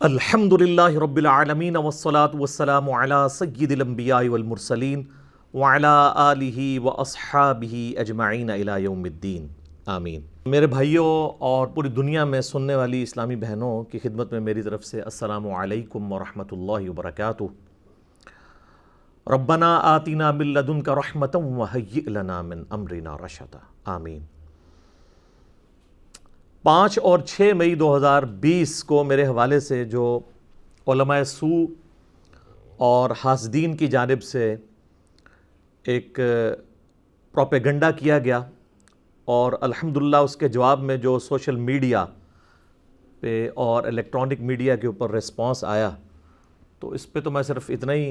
الحمدللہ رب العالمین والصلاة والسلام علی سید الانبیاء والمرسلین وعلی آلہ واصحابہ اجمعین الی یوم الدین آمین۔ میرے بھائیوں اور پوری دنیا میں سننے والی اسلامی بہنوں کی خدمت میں میری طرف سے السلام علیکم ورحمۃ اللہ وبرکاتہ۔ ربنا آتنا من لدنک رحمۃ وہیئ لنا من امرنا رشدا آمین۔ 5 اور 6 مئی 2020 کو میرے حوالے سے جو علماء سوء اور حاسدین کی جانب سے ایک پروپیگنڈا کیا گیا اور الحمدللہ اس کے جواب میں جو سوشل میڈیا پہ اور الیکٹرانک میڈیا کے اوپر ریسپانس آیا، تو اس پہ تو میں صرف اتنا ہی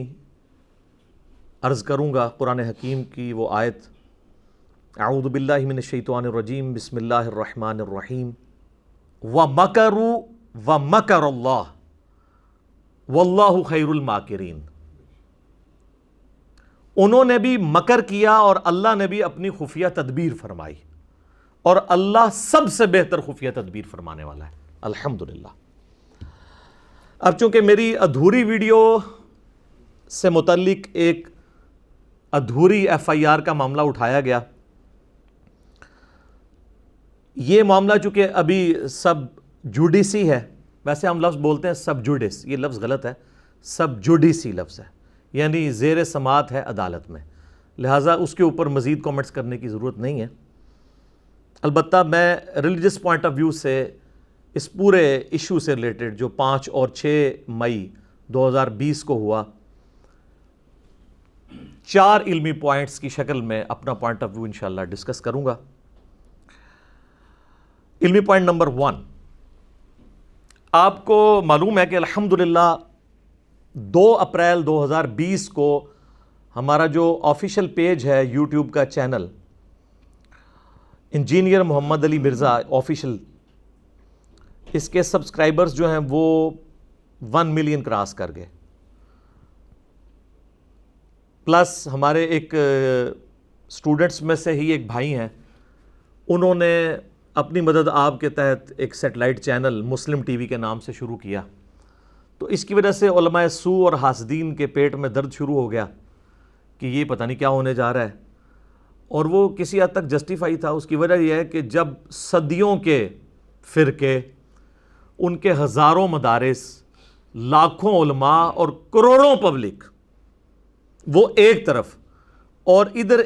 عرض کروں گا، قرآن حکیم کی وہ آیت اعوذ باللہ من الشیطان الرجیم بسم اللہ الرحمن الرحیم وَمَكَرُوا وَمَكَرَ اللَّهُ وَاللَّهُ خَيْرُ الْمَاكِرِينَ۔ انہوں نے بھی مکر کیا اور اللہ نے بھی اپنی خفیہ تدبیر فرمائی، اور اللہ سب سے بہتر خفیہ تدبیر فرمانے والا ہے الحمدللہ۔ اب چونکہ میری ادھوری ویڈیو سے متعلق ایک ادھوری FIR کا معاملہ اٹھایا گیا، یہ معاملہ چونکہ ابھی سب جوڈیسی ہے، ویسے ہم لفظ بولتے ہیں سب جوڈیس، یہ لفظ غلط ہے، سب جوڈیسی لفظ ہے، یعنی زیر سماعت ہے عدالت میں، لہٰذا اس کے اوپر مزید کومنٹس کرنے کی ضرورت نہیں ہے۔ البتہ میں ریلیجس پوائنٹ آف ویو سے اس پورے ایشو سے ریلیٹڈ جو 5 اور 6 مئی 2020 کو ہوا، 4 علمی پوائنٹس کی شکل میں اپنا پوائنٹ آف ویو انشاءاللہ ڈسکس کروں گا۔ علمی پوائنٹ نمبر 1، آپ کو معلوم ہے کہ الحمدللہ 2 اپریل 2020 کو ہمارا جو آفیشیل پیج ہے یوٹیوب کا چینل انجینئر محمد علی مرزا آفیشیل، اس کے سبسکرائبرز جو ہیں وہ 1 ملین کراس کر گئے، پلس ہمارے ایک سٹوڈنٹس میں سے ہی ایک بھائی ہیں، انہوں نے اپنی مدد آپ کے تحت ایک سیٹلائٹ چینل مسلم ٹی وی کے نام سے شروع کیا، تو اس کی وجہ سے علماء سوء اور حاسدین کے پیٹ میں درد شروع ہو گیا کہ یہ پتہ نہیں کیا ہونے جا رہا ہے، اور وہ کسی حد تک جسٹیفائی تھا۔ اس کی وجہ یہ ہے کہ جب صدیوں کے فرقے، ان کے ہزاروں مدارس، لاکھوں علماء اور کروڑوں پبلک وہ ایک طرف، اور ادھر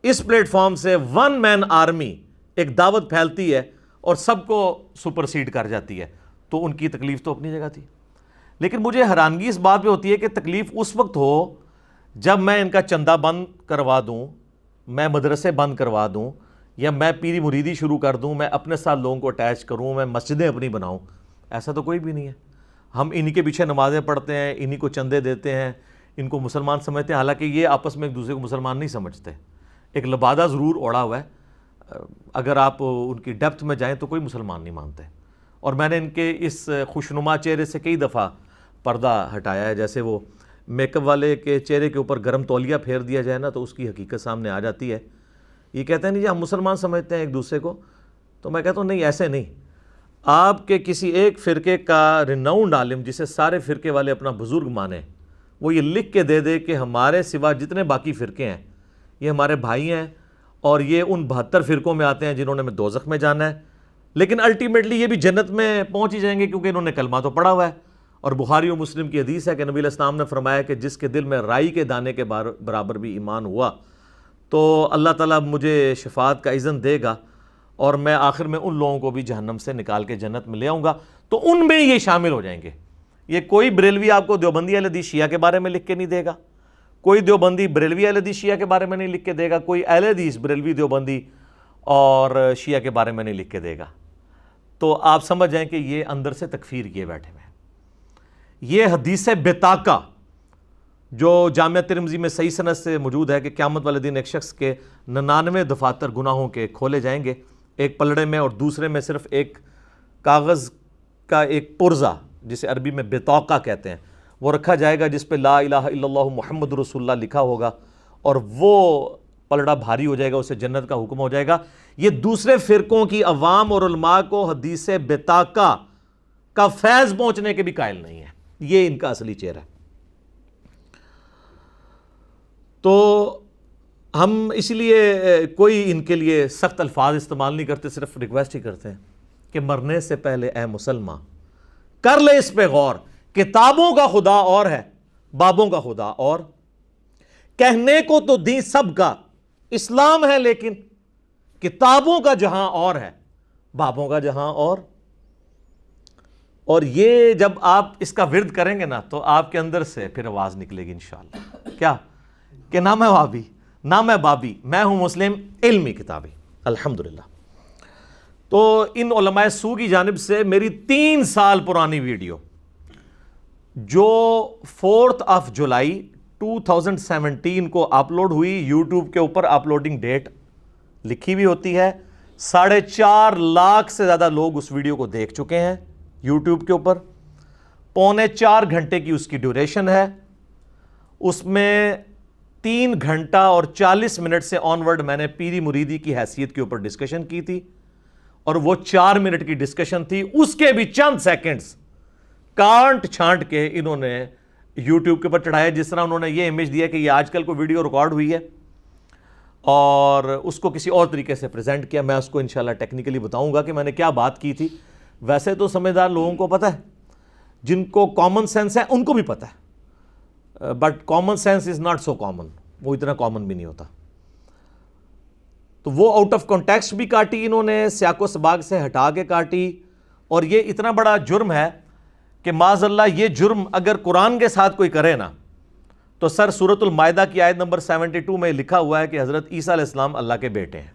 اس پلیٹ فارم سے 1 مین آرمی ایک دعوت پھیلتی ہے اور سب کو سپرسیڈ کر جاتی ہے، تو ان کی تکلیف تو اپنی جگہ تھی۔ لیکن مجھے حیرانگی اس بات پہ ہوتی ہے کہ تکلیف اس وقت ہو جب میں ان کا چندہ بند کروا دوں، میں مدرسے بند کروا دوں، یا میں پیری مریدی شروع کر دوں، میں اپنے ساتھ لوگوں کو اٹیچ کروں، میں مسجدیں اپنی بناؤں۔ ایسا تو کوئی بھی نہیں ہے۔ ہم انہی کے پیچھے نمازیں پڑھتے ہیں، انہی کو چندے دیتے ہیں، ان کو مسلمان سمجھتے ہیں، حالانکہ یہ آپس میں ایک دوسرے کو مسلمان نہیں سمجھتے۔ ایک لبادہ ضرور اوڑا ہوا ہے، اگر آپ ان کی ڈیپتھ میں جائیں تو کوئی مسلمان نہیں مانتے، اور میں نے ان کے اس خوشنما چہرے سے کئی دفعہ پردہ ہٹایا ہے۔ جیسے وہ میک اپ والے کے چہرے کے اوپر گرم تولیہ پھیر دیا جائے نا تو اس کی حقیقت سامنے آ جاتی ہے۔ یہ کہتے ہیں نہیں جی ہم مسلمان سمجھتے ہیں ایک دوسرے کو، تو میں کہتا ہوں نہیں، ایسے نہیں۔ آپ کے کسی ایک فرقے کا ریناؤنڈ عالم جسے سارے فرقے والے اپنا بزرگ مانیں، وہ یہ لکھ کے دے دے کہ ہمارے سوا جتنے باقی فرقے ہیں یہ ہمارے بھائی ہیں، اور یہ ان 72 فرقوں میں آتے ہیں جنہوں نے دوزخ میں جانا ہے، لیکن الٹیمیٹلی یہ بھی جنت میں پہنچ ہی جائیں گے کیونکہ انہوں نے کلمہ تو پڑھا ہوا ہے۔ اور بخاری و مسلم کی حدیث ہے کہ نبی علیہ السلام نے فرمایا کہ جس کے دل میں رائی کے دانے کے برابر بھی ایمان ہوا تو اللہ تعالیٰ مجھے شفاعت کا اذن دے گا، اور میں آخر میں ان لوگوں کو بھی جہنم سے نکال کے جنت میں لے آؤں گا، تو ان میں یہ شامل ہو جائیں گے۔ یہ کوئی بریلوی آپ کو دیوبندی اہل حدیث شیعہ کے بارے میں لکھ کے نہیں دے گا، کوئی دیوبندی بریلوی اہل حدیث شیعہ کے بارے میں نہیں لکھ کے دے گا، کوئی اہل حدیث بریلوی دیوبندی اور شیعہ کے بارے میں نہیں لکھ کے دے گا۔ تو آپ سمجھ جائیں کہ یہ اندر سے تکفیر کیے بیٹھے ہوئے ہیں۔ یہ حدیث بطاقہ جو جامعہ ترمذی میں صحیح سند سے موجود ہے کہ قیامت والے دن ایک شخص کے 99 دفاتر گناہوں کے کھولے جائیں گے، ایک پلڑے میں، اور دوسرے میں صرف ایک کاغذ کا ایک پرزہ جسے عربی میں بطاقہ کہتے ہیں وہ رکھا جائے گا، جس پہ لا الہ الا اللہ محمد رسول اللہ لکھا ہوگا، اور وہ پلڑا بھاری ہو جائے گا، اسے جنت کا حکم ہو جائے گا۔ یہ دوسرے فرقوں کی عوام اور علماء کو حدیث بطاقہ کا فیض پہنچنے کے بھی قائل نہیں ہیں. یہ ان کا اصلی چہرہ ہے. تو ہم اس لیے کوئی ان کے لیے سخت الفاظ استعمال نہیں کرتے, صرف ریکویسٹ ہی کرتے ہیں کہ مرنے سے پہلے اے مسلمان کر لے اس پہ غور, کتابوں کا خدا اور ہے, بابوں کا خدا اور, کہنے کو تو دین سب کا اسلام ہے, لیکن کتابوں کا جہاں اور ہے, بابوں کا جہاں اور یہ جب آپ اس کا ورد کریں گے نا تو آپ کے اندر سے پھر آواز نکلے گی انشاءاللہ, کیا کہ نہ میں وہابی نہ میں بابی, میں ہوں مسلم علمی کتابی الحمدللہ. تو ان علماء سو کی جانب سے میری 3 سال پرانی ویڈیو جو 4 جولائی 2017 کو اپلوڈ ہوئی, یوٹیوب کے اوپر اپلوڈنگ ڈیٹ لکھی بھی ہوتی ہے, 4.5 لاکھ سے زیادہ لوگ اس ویڈیو کو دیکھ چکے ہیں یوٹیوب کے اوپر, 3.25 گھنٹے کی اس کی ڈیوریشن ہے, اس میں 3 گھنٹہ اور 40 منٹ سے آنورڈ میں نے پیری مریدی کی حیثیت کے اوپر ڈسکشن کی تھی, اور وہ 4 منٹ کی ڈسکشن تھی, اس کے بھی چند سیکنڈز کانٹ چھانٹ کے انہوں نے یوٹیوب کے اوپر چڑھایا, جس طرح انہوں نے یہ امیج دیا کہ یہ آج کل کو ویڈیو ریکارڈ ہوئی ہے اور اس کو کسی اور طریقے سے پریزنٹ کیا. میں اس کو انشاءاللہ ٹیکنیکلی بتاؤں گا کہ میں نے کیا بات کی تھی. ویسے تو سمجھدار لوگوں کو پتہ ہے, جن کو کامن سینس ہے ان کو بھی پتہ ہے, but common sense is not so common, وہ اتنا کامن بھی نہیں ہوتا. تو وہ آؤٹ آف کانٹیکسٹ بھی کاٹی انہوں نے, سیاق و سباق سے ہٹا کے کاٹی, اور یہ اتنا بڑا جرم ہے کہ معاذ اللہ یہ جرم اگر قرآن کے ساتھ کوئی کرے نا تو سر سورۃ المائدہ کی آیت نمبر 72 میں لکھا ہوا ہے کہ حضرت عیسیٰ علیہ السلام اللہ کے بیٹے ہیں,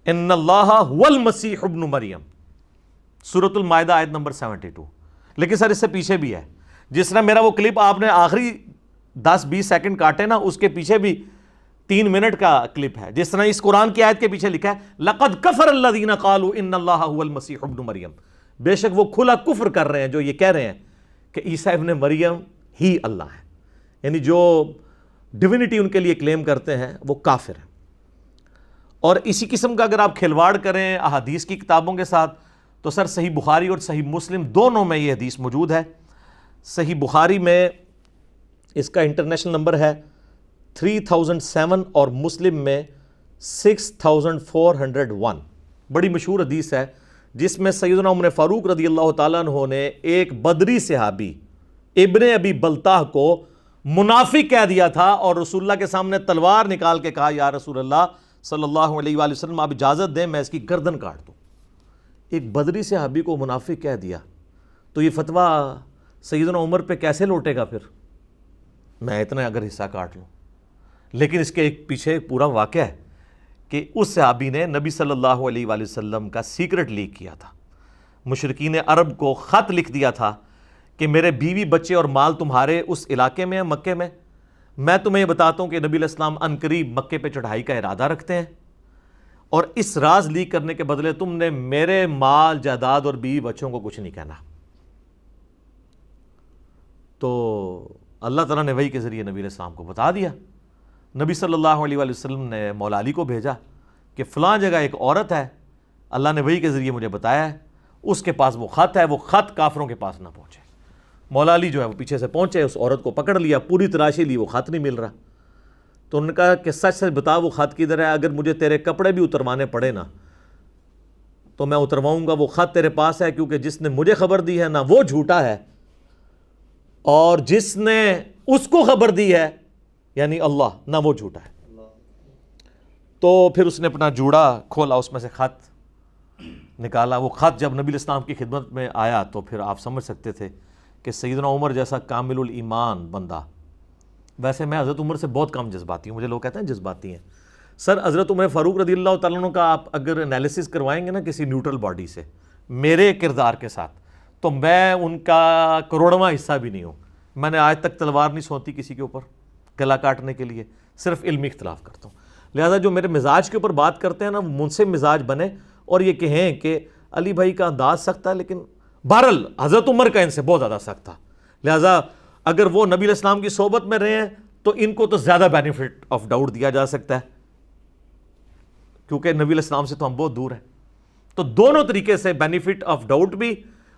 ان اللہ هو المسیح ابن مریم, سورۃ المائدہ آیت نمبر 72. لیکن سر اس سے پیچھے بھی ہے, جس طرح میرا وہ کلپ آپ نے آخری 10-20 سیکنڈ کاٹے نا, اس کے پیچھے بھی 3 منٹ کا کلپ ہے, جس طرح اس قرآن کی آیت کے پیچھے لکھا ہے لَقَدْ كَفَرَ الَّذِينَ قَالُوا إِنَّ اللَّهَ هُوَ الْمَسِيحُ ابْنُ مریم, بے شک وہ کھلا کفر کر رہے ہیں جو یہ کہہ رہے ہیں کہ عیسیٰ ابن مریم ہی اللہ ہے, یعنی جو ڈیوینٹی ان کے لیے کلیم کرتے ہیں وہ کافر ہیں. اور اسی قسم کا اگر آپ کھلواڑ کریں احادیث کی کتابوں کے ساتھ تو سر صحیح بخاری اور صحیح مسلم دونوں میں یہ حدیث موجود ہے. صحیح بخاری میں اس کا انٹرنیشنل نمبر ہے 3007 اور مسلم میں 6401, بڑی مشہور حدیث ہے, جس میں سیدنا عمر فاروق رضی اللہ تعالیٰ عنہ نے ایک بدری صحابی ابن ابی بلتاہ کو منافق کہہ دیا تھا, اور رسول اللہ کے سامنے تلوار نکال کے کہا یا رسول اللہ صلی اللہ علیہ وآلہ وسلم آپ اجازت دیں میں اس کی گردن کاٹ دوں. ایک بدری صحابی کو منافق کہہ دیا تو یہ فتویٰ سیدنا عمر پہ کیسے لوٹے گا پھر, میں اتنا اگر حصہ کاٹ لوں. لیکن اس کے ایک پیچھے پورا واقعہ ہے کہ اس صحابی نے نبی صلی اللہ علیہ وآلہ وسلم کا سیکرٹ لیک کیا تھا, مشرکین عرب کو خط لکھ دیا تھا کہ میرے بیوی بچے اور مال تمہارے اس علاقے میں ہیں مکے میں تمہیں یہ بتاتا ہوں کہ نبی علیہ السلام عنقریب مکے پہ چڑھائی کا ارادہ رکھتے ہیں, اور اس راز لیک کرنے کے بدلے تم نے میرے مال جائیداد اور بیوی بچوں کو کچھ نہیں کہنا. تو اللہ تعالیٰ نے وحی کے ذریعے نبی علیہ السلام کو بتا دیا. نبی صلی اللہ علیہ وآلہ وسلم نے مولا علی کو بھیجا کہ فلاں جگہ ایک عورت ہے, اللہ نے وحی کے ذریعے مجھے بتایا ہے, اس کے پاس وہ خط ہے, وہ خط کافروں کے پاس نہ پہنچے. مولا علی جو ہے وہ پیچھے سے پہنچے, اس عورت کو پکڑ لیا, پوری تلاشی لی, وہ خط نہیں مل رہا. تو انہوں نے کہا کہ سچ سچ بتا وہ خط کدھر ہے, اگر مجھے تیرے کپڑے بھی اتروانے پڑے نا تو میں اترواؤں گا, وہ خط تیرے پاس ہے, کیونکہ جس نے مجھے خبر دی ہے نہ وہ جھوٹا ہے, اور جس نے اس کو خبر دی ہے یعنی اللہ نہ وہ جھوٹا ہے. تو پھر اس نے اپنا جوڑا کھولا, اس میں سے خط نکالا. وہ خط جب نبی الاسلام کی خدمت میں آیا تو پھر آپ سمجھ سکتے تھے کہ سیدنا عمر جیسا کامل الایمان بندہ, ویسے میں حضرت عمر سے بہت کم جذباتی ہوں, مجھے لوگ کہتے ہیں جذباتی ہیں. سر حضرت عمر فاروق رضی اللہ تعالیٰ عنہ کا آپ اگر انالیسس کروائیں گے نا کسی نیوٹرل باڈی سے میرے کردار کے ساتھ, تو میں ان کا کروڑواں حصہ بھی نہیں ہوں. میں نے آج تک تلوار نہیں سونتی کسی کے اوپر گلا کاٹنے کے لیے, صرف علمی اختلاف کرتا ہوں. لہذا جو میرے مزاج کے اوپر بات کرتے ہیں نا وہ منصف مزاج بنے اور یہ کہیں کہ علی بھائی کا انداز سخت ہے, لیکن بہرحال حضرت عمر کا ان سے بہت زیادہ سخت تھا. لہذا اگر وہ نبی علیہ السلام کی صحبت میں رہے ہیں تو ان کو تو زیادہ بینیفٹ آف ڈاؤٹ دیا جا سکتا ہے, کیونکہ نبی علیہ السلام سے تو ہم بہت دور ہیں. تو دونوں طریقے سے بینیفٹ آف ڈاؤٹ بھی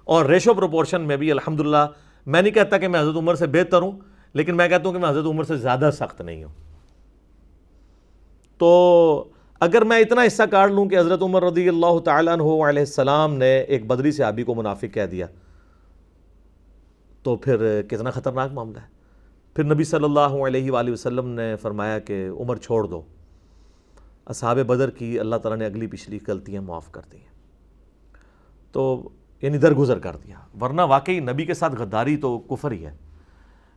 اور ریشو پروپورشن میں بھی الحمدللہ. میں نہیں کہتا کہ میں حضرت عمر سے بہتر ہوں, لیکن میں کہتا ہوں کہ میں حضرت عمر سے زیادہ سخت نہیں ہوں. تو اگر میں اتنا حصہ کاٹ لوں کہ حضرت عمر رضی اللہ تعالیٰ عنہ علیہ السلام نے ایک بدری صحابی کو منافق کہہ دیا, تو پھر کتنا خطرناک معاملہ ہے. پھر نبی صلی اللہ علیہ وآلہ وسلم نے فرمایا کہ عمر چھوڑ دو, اصحاب بدر کی اللہ تعالیٰ نے اگلی پچھلی غلطیاں معاف کر دی ہیں, تو یعنی درگزر کر دیا. ورنہ واقعی نبی کے ساتھ غداری تو کفر ہی ہے,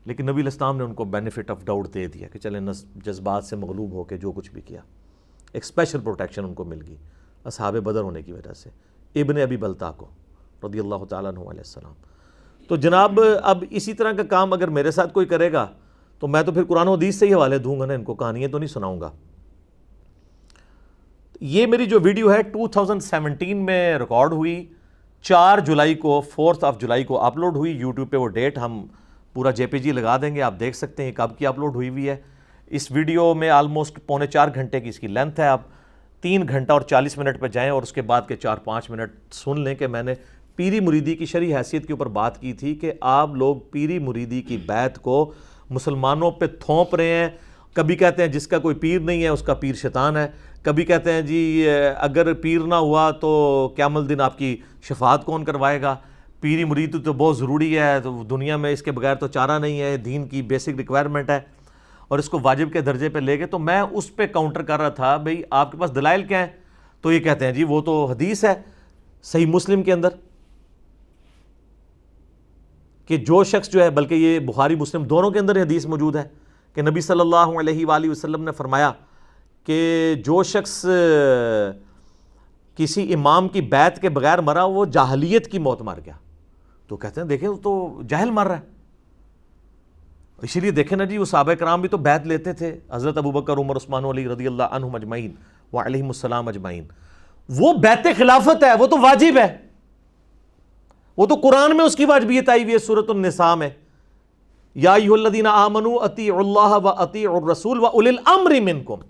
لیکن نبی علیہ السلام نے ان کو بینیفٹ آف ڈاؤٹ دے دیا کہ چلیں جذبات سے مغلوب ہو کے جو کچھ بھی کیا, ایک اسپیشل پروٹیکشن ان کو مل گئی اصحاب بدر ہونے کی وجہ سے, ابن ابی بلتا کو رضی اللہ تعالیٰ عنہ علیہ السلام. تو جناب اب اسی طرح کا کام اگر میرے ساتھ کوئی کرے گا تو میں تو پھر قرآن و حدیث سے ہی حوالے دوں گا نا, ان کو کہانیاں تو نہیں سناؤں گا. یہ میری جو ویڈیو ہے 2017 میں ریکارڈ ہوئی, 4 جولائی کو 4 جولائی کو اپلوڈ ہوئی. یوٹیوب پہ وہ ڈیٹ ہم پورا JPG لگا دیں گے, آپ دیکھ سکتے ہیں کب کی اپلوڈ ہوئی ہے. اس ویڈیو میں آلموسٹ 3.25 گھنٹے کی اس کی لینتھ ہے. آپ 3 گھنٹہ اور 40 منٹ پہ جائیں اور اس کے بعد کے 4-5 منٹ سن لیں کہ میں نے پیری مریدی کی شرعی حیثیت کے اوپر بات کی تھی کہ آپ لوگ پیری مریدی کی بیعت کو مسلمانوں پہ تھوپ رہے ہیں. کبھی کہتے ہیں جس کا کوئی پیر نہیں ہے اس کا پیر شیطان ہے, کبھی کہتے ہیں جی اگر پیر نہ ہوا تو قیامت الدین آپ کی شفاعت کون کروائے گا, پیری مریدی تو بہت ضروری ہے, تو دنیا میں اس کے بغیر تو چارہ نہیں ہے, دین کی بیسک ریکوائرمنٹ ہے, اور اس کو واجب کے درجے پہ لے گئے. تو میں اس پہ کاؤنٹر کر رہا تھا بھئی آپ کے پاس دلائل کیا ہیں؟ تو یہ کہتے ہیں جی وہ تو حدیث ہے صحیح مسلم کے اندر کہ جو شخص جو ہے, بلکہ یہ بخاری مسلم دونوں کے اندر حدیث موجود ہے کہ نبی صلی اللہ علیہ وآلہ وسلم نے فرمایا کہ جو شخص کسی امام کی بیعت کے بغیر مرا وہ جاہلیت کی موت مر گیا. تو کہتے ہیں دیکھیں تو جاہل مر رہا ہے. اسی لیے دیکھیں نا جی وہ صحابہ کرام بھی تو بیعت لیتے تھے, حضرت ابوبکر عمر عثمان علی رضی اللہ عنہم اجمعین وعلیہم السلام اجمعین. وہ بیعت خلافت ہے, وہ تو واجب ہے, وہ تو قرآن میں اس کی واجبیت آئی ہوئی ہے سورۃ النساء میں, یا ایھا الذین آمنوا اطیعوا اللہ واطیعوا الرسول واولی الامر منکم.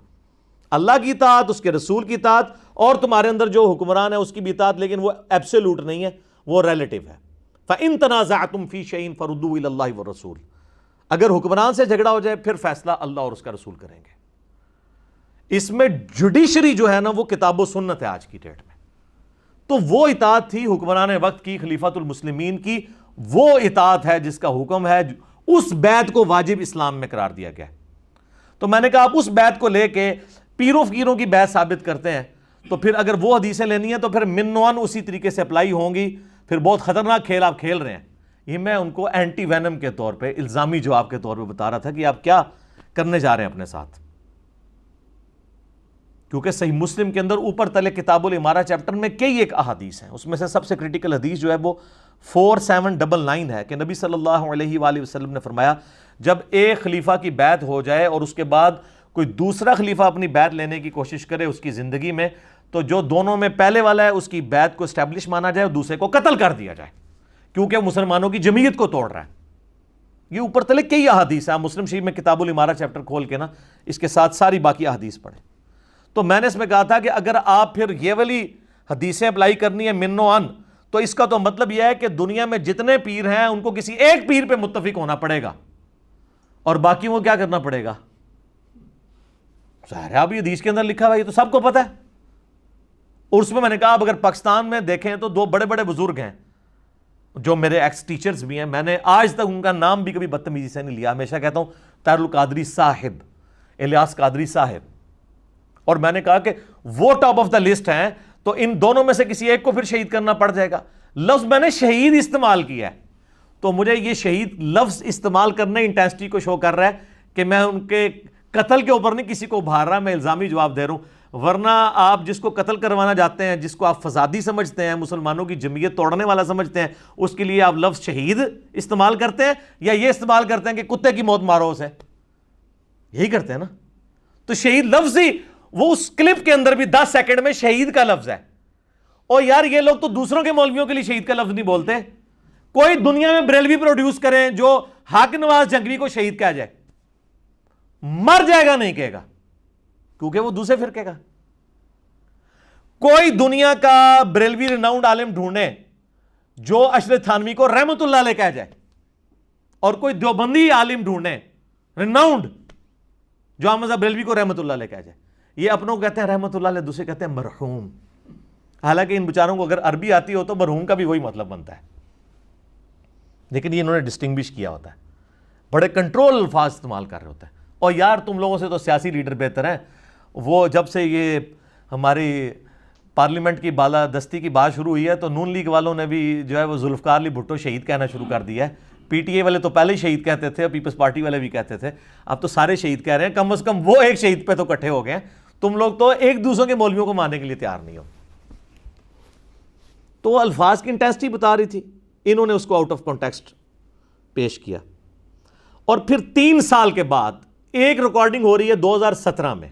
اللہ کی اطاعت, اس کے رسول کی اطاعت, اور تمہارے اندر جو حکمران ہے اس کی بھی اطاعت, لیکن وہ ایبسولوٹ نہیں ہے, وہ ریلیٹیو ہے. فَإِن تَنَازَعْتُمْ فِي شَيْءٍ فَرُدُّوهُ إِلَى اللَّهِ وَالرَّسُولِ. اگر حکمران سے جھگڑا ہو جائے پھر فیصلہ اللہ اور اس کا رسول کریں گے. اس میں جوڈیشری جو ہے نا وہ کتاب و سنت ہے آج کی ڈیٹ میں. تو وہ اطاعت تھی حکمران وقت کی, خلیفۃ المسلمین کی, وہ اطاعت ہے جس کا حکم ہے, اس بیعت کو واجب اسلام میں قرار دیا گیا ہے. تو میں نے کہا آپ اس بیعت کو لے کے پیروں فقیروں کی بیعت ثابت کرتے ہیں, تو پھر اگر وہ حدیثیں لینی ہیں تو پھر منوان اسی طریقے سے اپلائی ہوں گی. پھر بہت خطرناک کھیل آپ کھیل رہے ہیں. یہ میں ان کو اینٹی وینم کے طور پہ, الزامی جواب کے طور پہ بتا رہا تھا کہ آپ کیا کرنے جا رہے ہیں اپنے ساتھ. کیونکہ صحیح مسلم کے اندر اوپر تلے کتاب الامارہ چیپٹر میں کئی ایک احادیث ہیں, اس میں سے سب سے کریٹیکل حدیث جو ہے وہ 4799 ہے کہ نبی صلی اللہ علیہ وآلہ وسلم نے فرمایا جب ایک خلیفہ کی بیعت ہو جائے اور اس کے بعد کوئی دوسرا خلیفہ اپنی بیعت لینے کی کوشش کرے اس کی زندگی میں, تو جو دونوں میں پہلے والا ہے اس کی بیعت کو اسٹیبلش مانا جائے اور دوسرے کو قتل کر دیا جائے, کیونکہ مسلمانوں کی جمعیت کو توڑ رہا ہے. یہ اوپر تلے کئی احادیث ہیں, مسلم شریف میں کتاب الامارہ چیپٹر کھول کے نا اس کے ساتھ ساری باقی احادیث پڑھیں. تو میں نے اس میں کہا تھا کہ اگر آپ پھر یہ والی حدیثیں اپلائی کرنی ہے من و ان, تو اس کا تو مطلب یہ ہے کہ دنیا میں جتنے پیر ہیں ان کو کسی ایک پیر پہ متفق ہونا پڑے گا اور باقیوں کو کیا کرنا پڑے گا. ظاہر ہے ابھی حدیث کے اندر لکھا ہوا, یہ تو سب کو پتہ ہے. اور اس میں نے کہا اب اگر پاکستان میں دیکھیں تو 2 بڑے بڑے بزرگ ہیں جو میرے ایکس ٹیچرز بھی ہیں, میں نے آج تک ان کا نام بھی کبھی بدتمیزی سے نہیں لیا. ہمیشہ کہتا ہوں طاہر القادری صاحب, الیاس قادری صاحب, اور میں نے کہا کہ وہ ٹاپ آف دا لسٹ ہیں, تو ان دونوں میں سے کسی ایک کو پھر شہید کرنا پڑ جائے گا. لفظ میں نے شہید استعمال کیا ہے, تو مجھے یہ شہید لفظ استعمال کرنے انٹینسٹی کو شو کر رہا ہے کہ میں ان کے قتل کے اوپر نہیں کسی کو ابھار رہا, میں الزامی جواب دے رہا ہوں. ورنہ آپ جس کو قتل کروانا چاہتے ہیں, جس کو آپ فسادی سمجھتے ہیں, مسلمانوں کی جمعیت توڑنے والا سمجھتے ہیں, اس کے لیے آپ لفظ شہید استعمال کرتے ہیں یا یہ استعمال کرتے ہیں کہ کتے کی موت مارو اسے, یہی کرتے ہیں نا. تو شہید لفظ ہی وہ اس کلپ کے اندر بھی 10 سیکنڈ میں شہید کا لفظ ہے. اور یار یہ لوگ تو دوسروں کے مولویوں کے لیے شہید کا لفظ نہیں بولتے. کوئی دنیا میں بریلوی پروڈیوس کریں جو حق نواز جنگوی کو شہید کہا جائے, مر جائے گا نہیں کہے گا, کیونکہ وہ دوسرے فرقے کا. کوئی دنیا کا بریلوی ریناؤنڈ عالم ڈھونڈے جو اشرف تھانوی کو رحمت اللہ علیہ کہہ جائے، اور کوئی دیوبندی عالم ڈھونڈے ریناؤنڈ جو احمد بریلوی کو رحمت اللہ علیہ کہہ جائے. یہ اپنوں کو کہتے ہیں رحمت اللہ علیہ، دوسرے کہتے ہیں مرحوم. حالانکہ ان بیچاروں کو اگر عربی آتی ہو تو مرحوم کا بھی وہی مطلب بنتا ہے، لیکن یہ انہوں نے ڈسٹنگوش کیا ہوتا ہے، بڑے کنٹرول الفاظ استعمال کر رہے ہوتے ہیں. اور یار تم لوگوں سے تو سیاسی لیڈر بہتر ہیں. وہ جب سے یہ ہماری پارلیمنٹ کی بالادستی کی بات شروع ہوئی ہے تو نون لیگ والوں نے بھی جو ہے وہ ذوالفقار علی بھٹو شہید کہنا شروع کر دیا ہے. پی ٹی اے والے تو پہلے ہی شہید کہتے تھے، پیپلز پارٹی والے بھی کہتے تھے، اب تو سارے شہید کہہ رہے ہیں. کم از کم وہ ایک شہید پہ تو اکٹھے ہو گئے ہیں. تم لوگ تو ایک دوسروں کے مولویوں کو ماننے کے لیے تیار نہیں ہو. تو الفاظ کی انٹینسٹی بتا رہی تھی، انہوں نے اس کو آؤٹ آف کانٹیکسٹ پیش کیا. اور پھر 3 سال کے بعد ایک ریکارڈنگ ہو رہی ہے 2017 میں،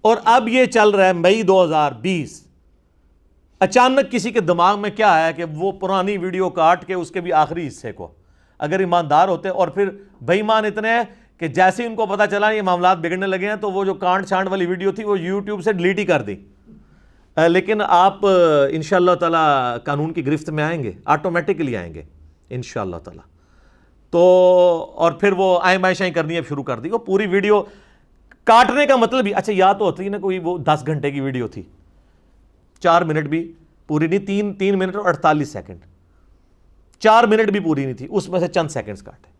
اور اب یہ چل رہا ہے مئی 2020. اچانک کسی کے دماغ میں کیا آیا کہ وہ پرانی ویڈیو کاٹ کے اس کے بھی آخری حصے کو، اگر ایماندار ہوتے اور پھر بے ایمان اتنے ہیں کہ جیسے ان کو پتا چلا یہ معاملات بگڑنے لگے ہیں تو وہ جو کانٹ چھانٹ والی ویڈیو تھی وہ یوٹیوب سے ڈیلیٹ ہی کر دی. لیکن آپ انشاءاللہ تعالی قانون کی گرفت میں آئیں گے، آٹومیٹکلی آئیں گے انشاءاللہ تعالی. تو اور پھر وہ آئیں کرنی اب شروع کر دی. وہ پوری ویڈیو کاٹنے کا مطلب ہی اچھا یا تو ہوتی نا کوئی وہ 10 گھنٹے کی ویڈیو تھی، 4 منٹ بھی پوری نہیں، 3 منٹ اور 48 سیکنڈ، 4 منٹ بھی پوری نہیں تھی، اس میں سے چند سیکنڈز کاٹے.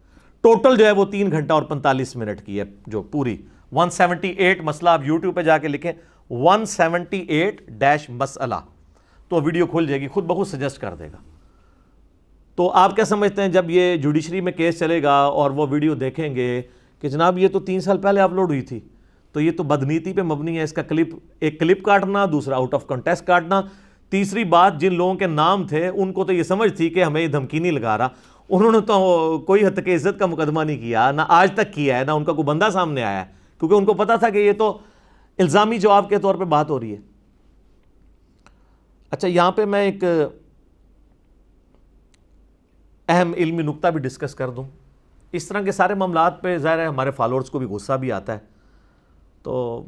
ٹوٹل جو ہے وہ 3 گھنٹہ اور 45 منٹ کی ہے جو پوری 178 مسئلہ. آپ یوٹیوب پہ جا کے لکھیں 178 مسئلہ تو ویڈیو کھل جائے گی، خود بخود سجیسٹ کر دے گا. تو آپ کیا سمجھتے ہیں جب یہ جوڈیشری میں کیس چلے گا اور وہ ویڈیو دیکھیں گے کہ جناب یہ تو 3 سال پہلے اپلوڈ ہوئی تھی، تو یہ تو بدنیتی پہ مبنی ہے. اس کا ایک کلپ کاٹنا، دوسرا آؤٹ آف کنٹیکسٹ کاٹنا، تیسری بات جن لوگوں کے نام تھے ان کو تو یہ سمجھ تھی کہ ہمیں یہ دھمکی نہیں لگا رہا. انہوں نے تو کوئی حد تک عزت کا مقدمہ نہیں کیا، نہ آج تک کیا ہے، نہ ان کا کوئی بندہ سامنے آیا ہے، کیونکہ ان کو پتا تھا کہ یہ تو الزامی جواب کے طور پہ بات ہو رہی ہے. اچھا یہاں پہ میں ایک اہم علمی نکتہ بھی ڈسکس کر دوں. اس طرح کے سارے معاملات پہ ظاہر ہے ہمارے فالوورز کو بھی غصہ بھی آتا ہے. تو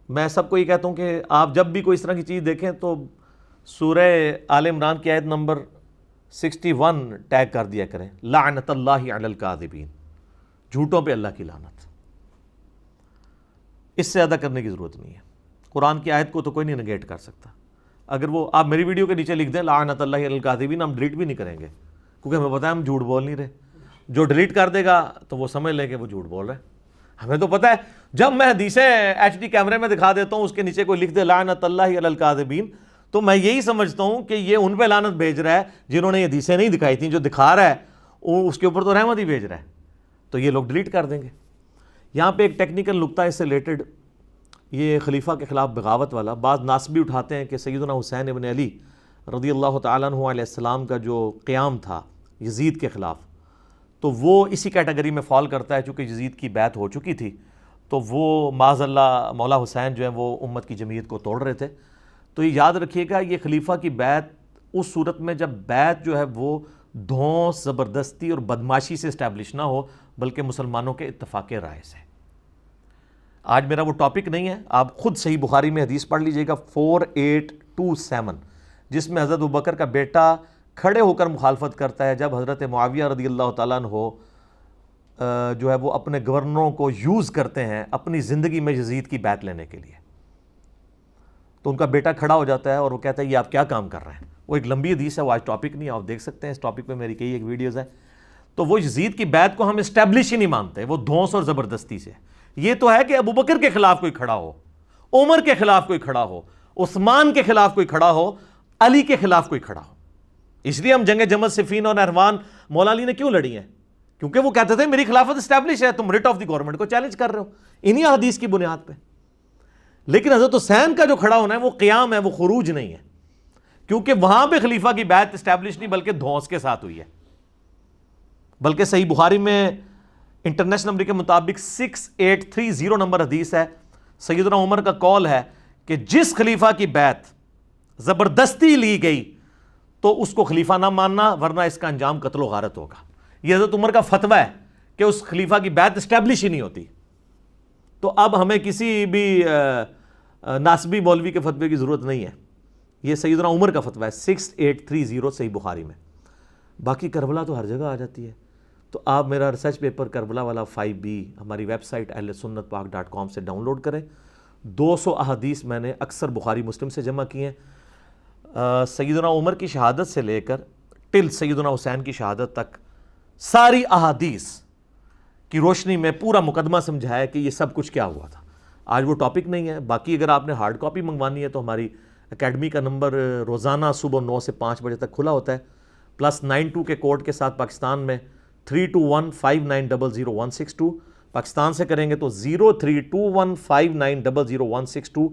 میں سب کو یہ کہتا ہوں کہ آپ جب بھی کوئی اس طرح کی چیز دیکھیں تو سورہ آل عمران کی آیت نمبر 61 ٹیگ کر دیا کریں، لعنت اللہ علی الکاذبین، جھوٹوں پہ اللہ کی لعنت. اس سے زیادہ کرنے کی ضرورت نہیں ہے. قرآن کی آیت کو تو کوئی نہیں نگیٹ کر سکتا. اگر وہ آپ میری ویڈیو کے نیچے لکھ دیں لعنت اللہ علی الکاذبین، ہم ڈیلیٹ بھی نہیں کریں گے کیونکہ ہمیں پتہ ہے ہم جھوٹ بول نہیں رہے. جو ڈیلیٹ کر دے گا تو وہ سمجھ لے کہ وہ جھوٹ بول رہے ہیں. ہمیں تو پتہ ہے جب میں حدیثیں ایچ ڈی کیمرے میں دکھا دیتا ہوں اس کے نیچے کوئی لکھ دے لعنت اللہ علی الکاذبین تو میں یہی سمجھتا ہوں کہ یہ ان پہ لعنت بھیج رہا ہے جنہوں نے یہ حدیثیں نہیں دکھائی تھیں. جو دکھا رہا ہے وہ اس کے اوپر تو رحمت ہی بھیج رہا ہے، تو یہ لوگ ڈیلیٹ کر دیں گے. یہاں پہ ایک ٹیکنیکل نکتہ اس سے ریلیٹڈ، یہ خلیفہ کے خلاف بغاوت والا. بعض ناسبی اٹھاتے ہیں کہ سیدنا حسین ابن علی رضی اللہ تعالیٰ عنہ علیہ السلام کا جو قیام تھا یزید کے خلاف، تو وہ اسی کیٹیگری میں فال کرتا ہے. چونکہ یزید کی بیعت ہو چکی تھی تو وہ معاذ اللہ مولا حسین جو ہیں وہ امت کی جمعیت کو توڑ رہے تھے. تو یہ یاد رکھیے گا یہ خلیفہ کی بیعت اس صورت میں جب بیعت جو ہے وہ دھونس، زبردستی اور بدماشی سے اسٹیبلش نہ ہو بلکہ مسلمانوں کے اتفاق رائے سے. آج میرا وہ ٹاپک نہیں ہے، آپ خود صحیح بخاری میں حدیث پڑھ لیجئے گا 4827 جس میں حضرت ابوبکر کا بیٹا کھڑے ہو کر مخالفت کرتا ہے جب حضرت معاویہ رضی اللہ تعالیٰ عنہ جو ہے وہ اپنے گورنروں کو یوز کرتے ہیں اپنی زندگی میں یزید کی بیعت لینے کے لیے. تو ان کا بیٹا کھڑا ہو جاتا ہے اور وہ کہتا ہے یہ آپ کیا کام کر رہے ہیں. وہ ایک لمبی حدیث ہے، وہ آج ٹاپک نہیں ہے، آپ دیکھ سکتے ہیں، اس ٹاپک پہ میری کئی ایک ویڈیوز ہیں. تو وہ یزید کی بیعت کو ہم اسٹیبلش ہی نہیں مانتے، وہ دھونس اور زبردستی سے. یہ تو ہے کہ ابوبکر کے خلاف کوئی کھڑا ہو، عمر کے خلاف کوئی کھڑا ہو، عثمان کے خلاف کوئی کھڑا ہو، علی کے خلاف کوئی کھڑا ہو. اس لیے ہم جنگ جمل صفین اور نہروان مولا علی نے کیوں لڑی ہیں؟ کیونکہ وہ کہتے تھے میری خلافت اسٹیبلش ہے، تم رٹ آف دی گورنمنٹ کو چیلنج کر رہے ہو انہی حدیث کی بنیاد پہ. لیکن حضرت حسین کا جو کھڑا ہونا ہے وہ قیام ہے، وہ خروج نہیں ہے، کیونکہ وہاں پہ خلیفہ کی بیعت اسٹیبلش نہیں بلکہ دھونس کے ساتھ ہوئی ہے. بلکہ صحیح بخاری میں انٹرنیشنل نمبر کے مطابق 6830 نمبر حدیث ہے، سیدنا عمر کا قول ہے کہ جس خلیفہ کی بیعت زبردستی لی گئی تو اس کو خلیفہ نہ ماننا ورنہ اس کا انجام قتل و غارت ہوگا. یہ حضرت عمر کا فتویٰ ہے کہ اس خلیفہ کی بیعت اسٹیبلش ہی نہیں ہوتی. تو اب ہمیں کسی بھی ناسبی مولوی کے فتوے کی ضرورت نہیں ہے، یہ سیدنا عمر کا فتویٰ ہے 6830 صحیح بخاری میں. باقی کربلا تو ہر جگہ آ جاتی ہے. تو آپ میرا ریسرچ پیپر کربلا والا 5B ہماری ویب سائٹ ahlsunnatpak.com سے ڈاؤن لوڈ کریں. 200 احادیث میں نے اکثر بخاری مسلم سے جمع کی ہیں. سیدنا عمر کی شہادت سے لے کر ٹل سیدنا حسین کی شہادت تک ساری احادیث کی روشنی میں پورا مقدمہ سمجھایا کہ یہ سب کچھ کیا ہوا تھا. آج وہ ٹاپک نہیں ہے. باقی اگر آپ نے ہارڈ کاپی منگوانی ہے تو ہماری اکیڈمی کا نمبر روزانہ صبح 9 سے 5 بجے تک کھلا ہوتا ہے. +92 کے کوڈ کے ساتھ پاکستان میں 3215900162. پاکستان سے کریں گے تو 032159000162.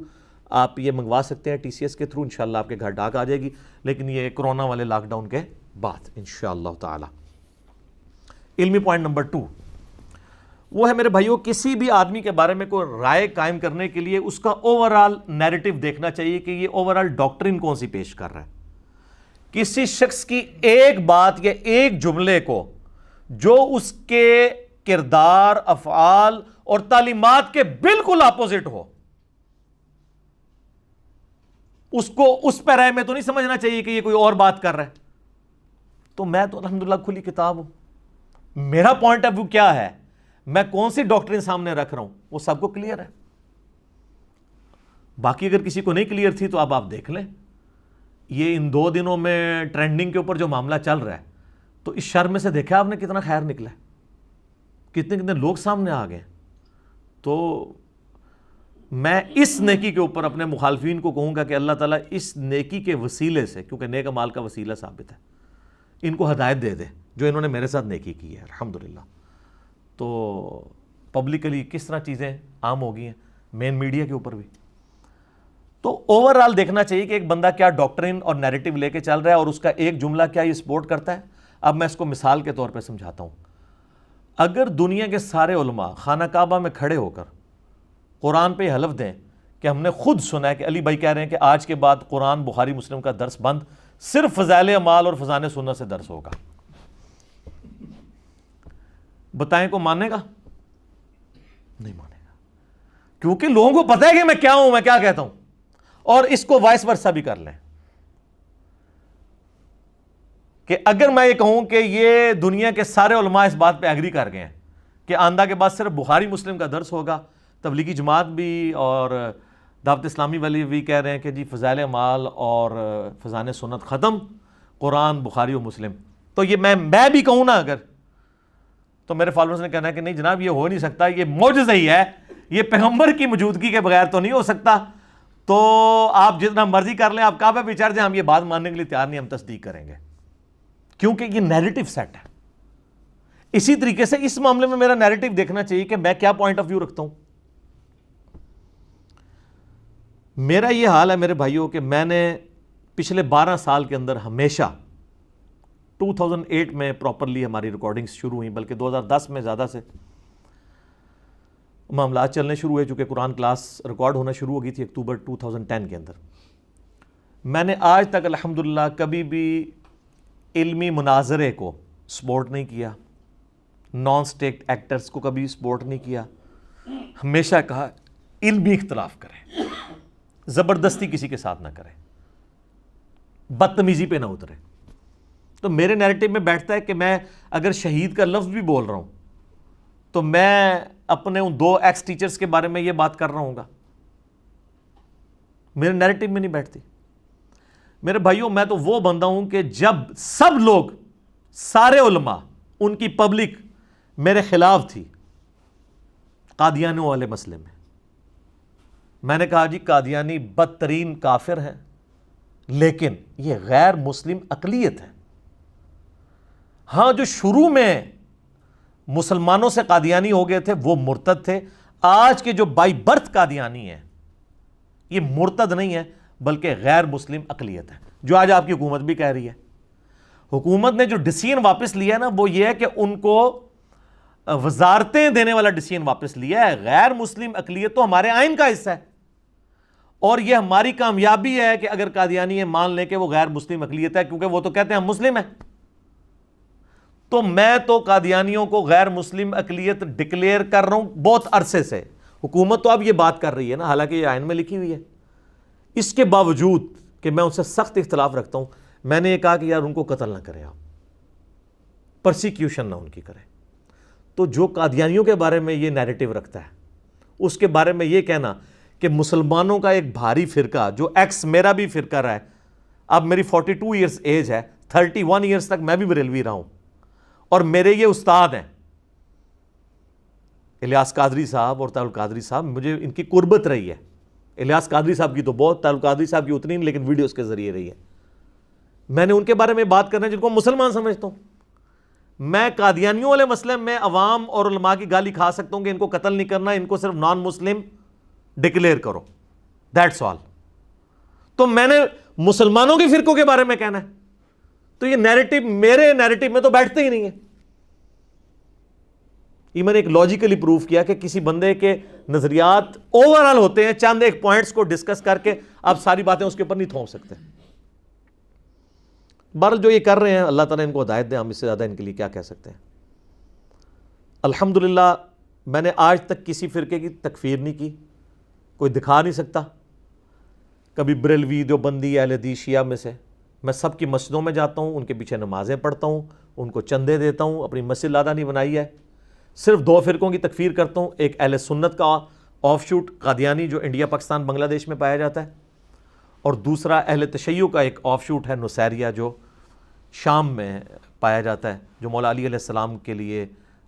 آپ یہ منگوا سکتے ہیں TCS کے تھرو. انشاءاللہ آپ کے گھر ڈاک آ جائے گی، لیکن یہ کرونا والے لاک ڈاؤن کے بعد انشاءاللہ تعالی. علمی پوائنٹ نمبر 2 وہ ہے میرے بھائیوں، کسی بھی آدمی کے بارے میں کوئی رائے قائم کرنے کے لیے اس کا اوورآل نیریٹو دیکھنا چاہیے کہ یہ اوورآل ڈاکٹرین کون سی پیش کر رہا ہے. کسی شخص کی ایک بات یا ایک جملے کو جو اس کے کردار، افعال اور تعلیمات کے بالکل اپوزٹ ہو، اس کو اس پہ رائے میں تو نہیں سمجھنا چاہیے کہ یہ کوئی اور بات کر رہا ہے. تو میں تو الحمدللہ کھلی کتاب ہوں. میرا پوائنٹ آف ویو کیا ہے، میں کون سی ڈاکٹرین سامنے رکھ رہا ہوں، وہ سب کو کلیئر ہے. باقی اگر کسی کو نہیں کلیئر تھی تو اب آپ دیکھ لیں. یہ ان 2 دنوں میں ٹرینڈنگ کے اوپر جو معاملہ چل رہا ہے، تو اس شر میں سے دیکھا آپ نے کتنا خیر نکلا ہے، کتنے لوگ سامنے آ گئے. تو میں اس نیکی کے اوپر اپنے مخالفین کو کہوں گا کہ اللہ تعالیٰ اس نیکی کے وسیلے سے، کیونکہ نیک اعمال کا وسیلہ ثابت ہے، ان کو ہدایت دے دے جو انہوں نے میرے ساتھ نیکی کی ہے الحمدللہ. تو پبلکلی کس طرح چیزیں عام ہو گئی ہیں، مین میڈیا کے اوپر بھی. تو اوورآل دیکھنا چاہیے کہ ایک بندہ کیا ڈاکٹرین اور نیریٹو لے کے چل رہا ہے اور اس کا ایک جملہ کیا یہ سپورٹ کرتا ہے. اب میں اس کو مثال کے طور پہ سمجھاتا ہوں. اگر دنیا کے سارے علماء خانہ کعبہ میں کھڑے ہو کر قرآن پہ حلف دیں کہ ہم نے خود سنا ہے کہ علی بھائی کہہ رہے ہیں کہ آج کے بعد قرآن بخاری مسلم کا درس بند، صرف فضائل اعمال اور فضائل سنت سے درس ہوگا، بتائیں کو مانے گا؟ نہیں مانے گا، کیونکہ لوگوں کو پتہ ہے کہ میں کیا ہوں، میں کیا کہتا ہوں. اور اس کو وائس ورسا بھی کر لیں کہ اگر میں یہ کہوں کہ یہ دنیا کے سارے علماء اس بات پہ ایگری کر گئے ہیں کہ آئندہ کے بعد صرف بخاری مسلم کا درس ہوگا، تبلیغی جماعت بھی اور دعوت اسلامی والی بھی کہہ رہے ہیں کہ جی فضائل اعمال اور فضائل سنت ختم، قرآن بخاری و مسلم، تو یہ میں بھی کہوں نا اگر، تو میرے فالوورز نے کہنا ہے کہ نہیں جناب یہ ہو نہیں سکتا، یہ معجزہ ہی ہے، یہ پیغمبر کی موجودگی کے بغیر تو نہیں ہو سکتا. تو آپ جتنا مرضی کر لیں، آپ کعبہ پہ چڑھ جائیں، ہم یہ بات ماننے کے لیے تیار نہیں، ہم تصدیق کریں گے، کیونکہ یہ نیریٹو سیٹ ہے. اسی طریقے سے اس معاملے میں میرا نیریٹو دیکھنا چاہیے کہ میں کیا پوائنٹ آف ویو رکھتا ہوں. میرا یہ حال ہے میرے بھائیوں کہ میں نے پچھلے 12 سال کے اندر ہمیشہ 2008 میں پراپرلی ہماری ریکارڈنگز شروع ہوئیں، بلکہ 2010 میں زیادہ سے معاملات چلنے شروع ہوئے، چونکہ قرآن کلاس ریکارڈ ہونا شروع ہو گئی تھی اکتوبر 2010 کے اندر. میں نے آج تک الحمدللہ کبھی بھی علمی مناظرے کو سپورٹ نہیں کیا، نان سٹیٹ ایکٹرز کو کبھی سپورٹ نہیں کیا. ہمیشہ کہا علمی اختلاف کریں، زبردستی کسی کے ساتھ نہ کریں، بدتمیزی پہ نہ اترے. تو میرے نیریٹو میں بیٹھتا ہے کہ میں اگر شہید کا لفظ بھی بول رہا ہوں تو میں اپنے ان 2 ایکس ٹیچرز کے بارے میں یہ بات کر رہا ہوں گا، میرے نیریٹو میں نہیں بیٹھتی. میرے بھائیوں میں تو وہ بندہ ہوں کہ جب سب لوگ، سارے علماء، ان کی پبلک میرے خلاف تھی قادیانیوں والے مسئلے میں نے کہا جی قادیانی بدترین کافر ہیں، لیکن یہ غیر مسلم اقلیت ہے. ہاں جو شروع میں مسلمانوں سے قادیانی ہو گئے تھے وہ مرتد تھے. آج کے جو بائی برتھ قادیانی ہیں یہ مرتد نہیں ہے بلکہ غیر مسلم اقلیت ہے، جو آج آپ کی حکومت بھی کہہ رہی ہے. حکومت نے جو ڈیسیژن واپس لیا ہے نا وہ یہ ہے کہ ان کو وزارتیں دینے والا ڈیسیژن واپس لیا ہے. غیر مسلم اقلیت تو ہمارے آئین کا حصہ ہے، اور یہ ہماری کامیابی ہے کہ اگر قادیانی یہ مان لیں کہ وہ غیر مسلم اقلیت ہے، کیونکہ وہ تو کہتے ہیں ہم مسلم ہیں. تو میں تو قادیانیوں کو غیر مسلم اقلیت ڈکلیئر کر رہا ہوں بہت عرصے سے. حکومت تو اب یہ بات کر رہی ہے نا، حالانکہ یہ آئین میں لکھی ہوئی ہے، اس کے باوجود کہ میں ان سے سخت اختلاف رکھتا ہوں، میں نے یہ کہا کہ یار ان کو قتل نہ کریں، آپ پرسیکیوشن نہ ان کی کریں۔ تو جو قادیانیوں کے بارے میں یہ نیریٹو رکھتا ہے، اس کے بارے میں یہ کہنا کہ مسلمانوں کا ایک بھاری فرقہ جو ایکس میرا بھی فرقہ رہا ہے، اب میری 42 ایئرز ایج ہے، 31 ایئرز تک میں بھی بریلوی رہا ہوں، اور میرے یہ استاد ہیں الیاس قادری صاحب اور طاہر القادری صاحب، مجھے ان کی قربت رہی ہے۔ الیاس قادری صاحب کی تو بہت، طاہر القادری صاحب کی اتنی نہیں، لیکن ویڈیوز کے ذریعے رہی ہے۔ میں نے ان کے بارے میں بات کرنا ہے جن کو مسلمان سمجھتا ہوں۔ میں قادیانیوں والے مسئلے میں عوام اور علماء کی گالی کھا سکتا ہوں کہ ان کو قتل نہیں کرنا، ان کو صرف نان مسلم ڈکلیئر کرو، دیٹس آل۔ تو میں نے مسلمانوں کے فرقوں کے بارے میں کہنا ہے، تو یہ نیریٹو میرے نیریٹو میں تو بیٹھتے ہی نہیں ہے۔ یہ میں نے ایک لاجیکلی پروف کیا کہ کسی بندے کے نظریات اوورال ہوتے ہیں، چند ایک پوائنٹس کو ڈسکس کر کے آپ ساری باتیں اس کے اوپر نہیں تھوپ سکتے۔ بہرحال جو یہ کر رہے ہیں، اللہ تعالیٰ ان کو ہدایت دے، ہم اس سے زیادہ ان کے لیے کیا کہہ سکتے ہیں۔ الحمدللہ میں نے آج تک کسی فرقے کی تکفیر نہیں کی، کوئی دکھا نہیں سکتا۔ کبھی بریلوی، دیوبندی، اہل حدیث، شیعہ میں سے میں سب کی مسجدوں میں جاتا ہوں، ان کے پیچھے نمازیں پڑھتا ہوں، ان کو چندے دیتا ہوں، اپنی مسجد لادہ نہیں بنائی ہے۔ صرف 2 فرقوں کی تکفیر کرتا ہوں، ایک اہل سنت کا آف شوٹ قادیانی جو انڈیا، پاکستان، بنگلہ دیش میں پایا جاتا ہے، اور دوسرا اہل تشیع کا ایک آف شوٹ ہے نصیریہ جو شام میں پایا جاتا ہے، جو مولا علی علیہ السلام کے لیے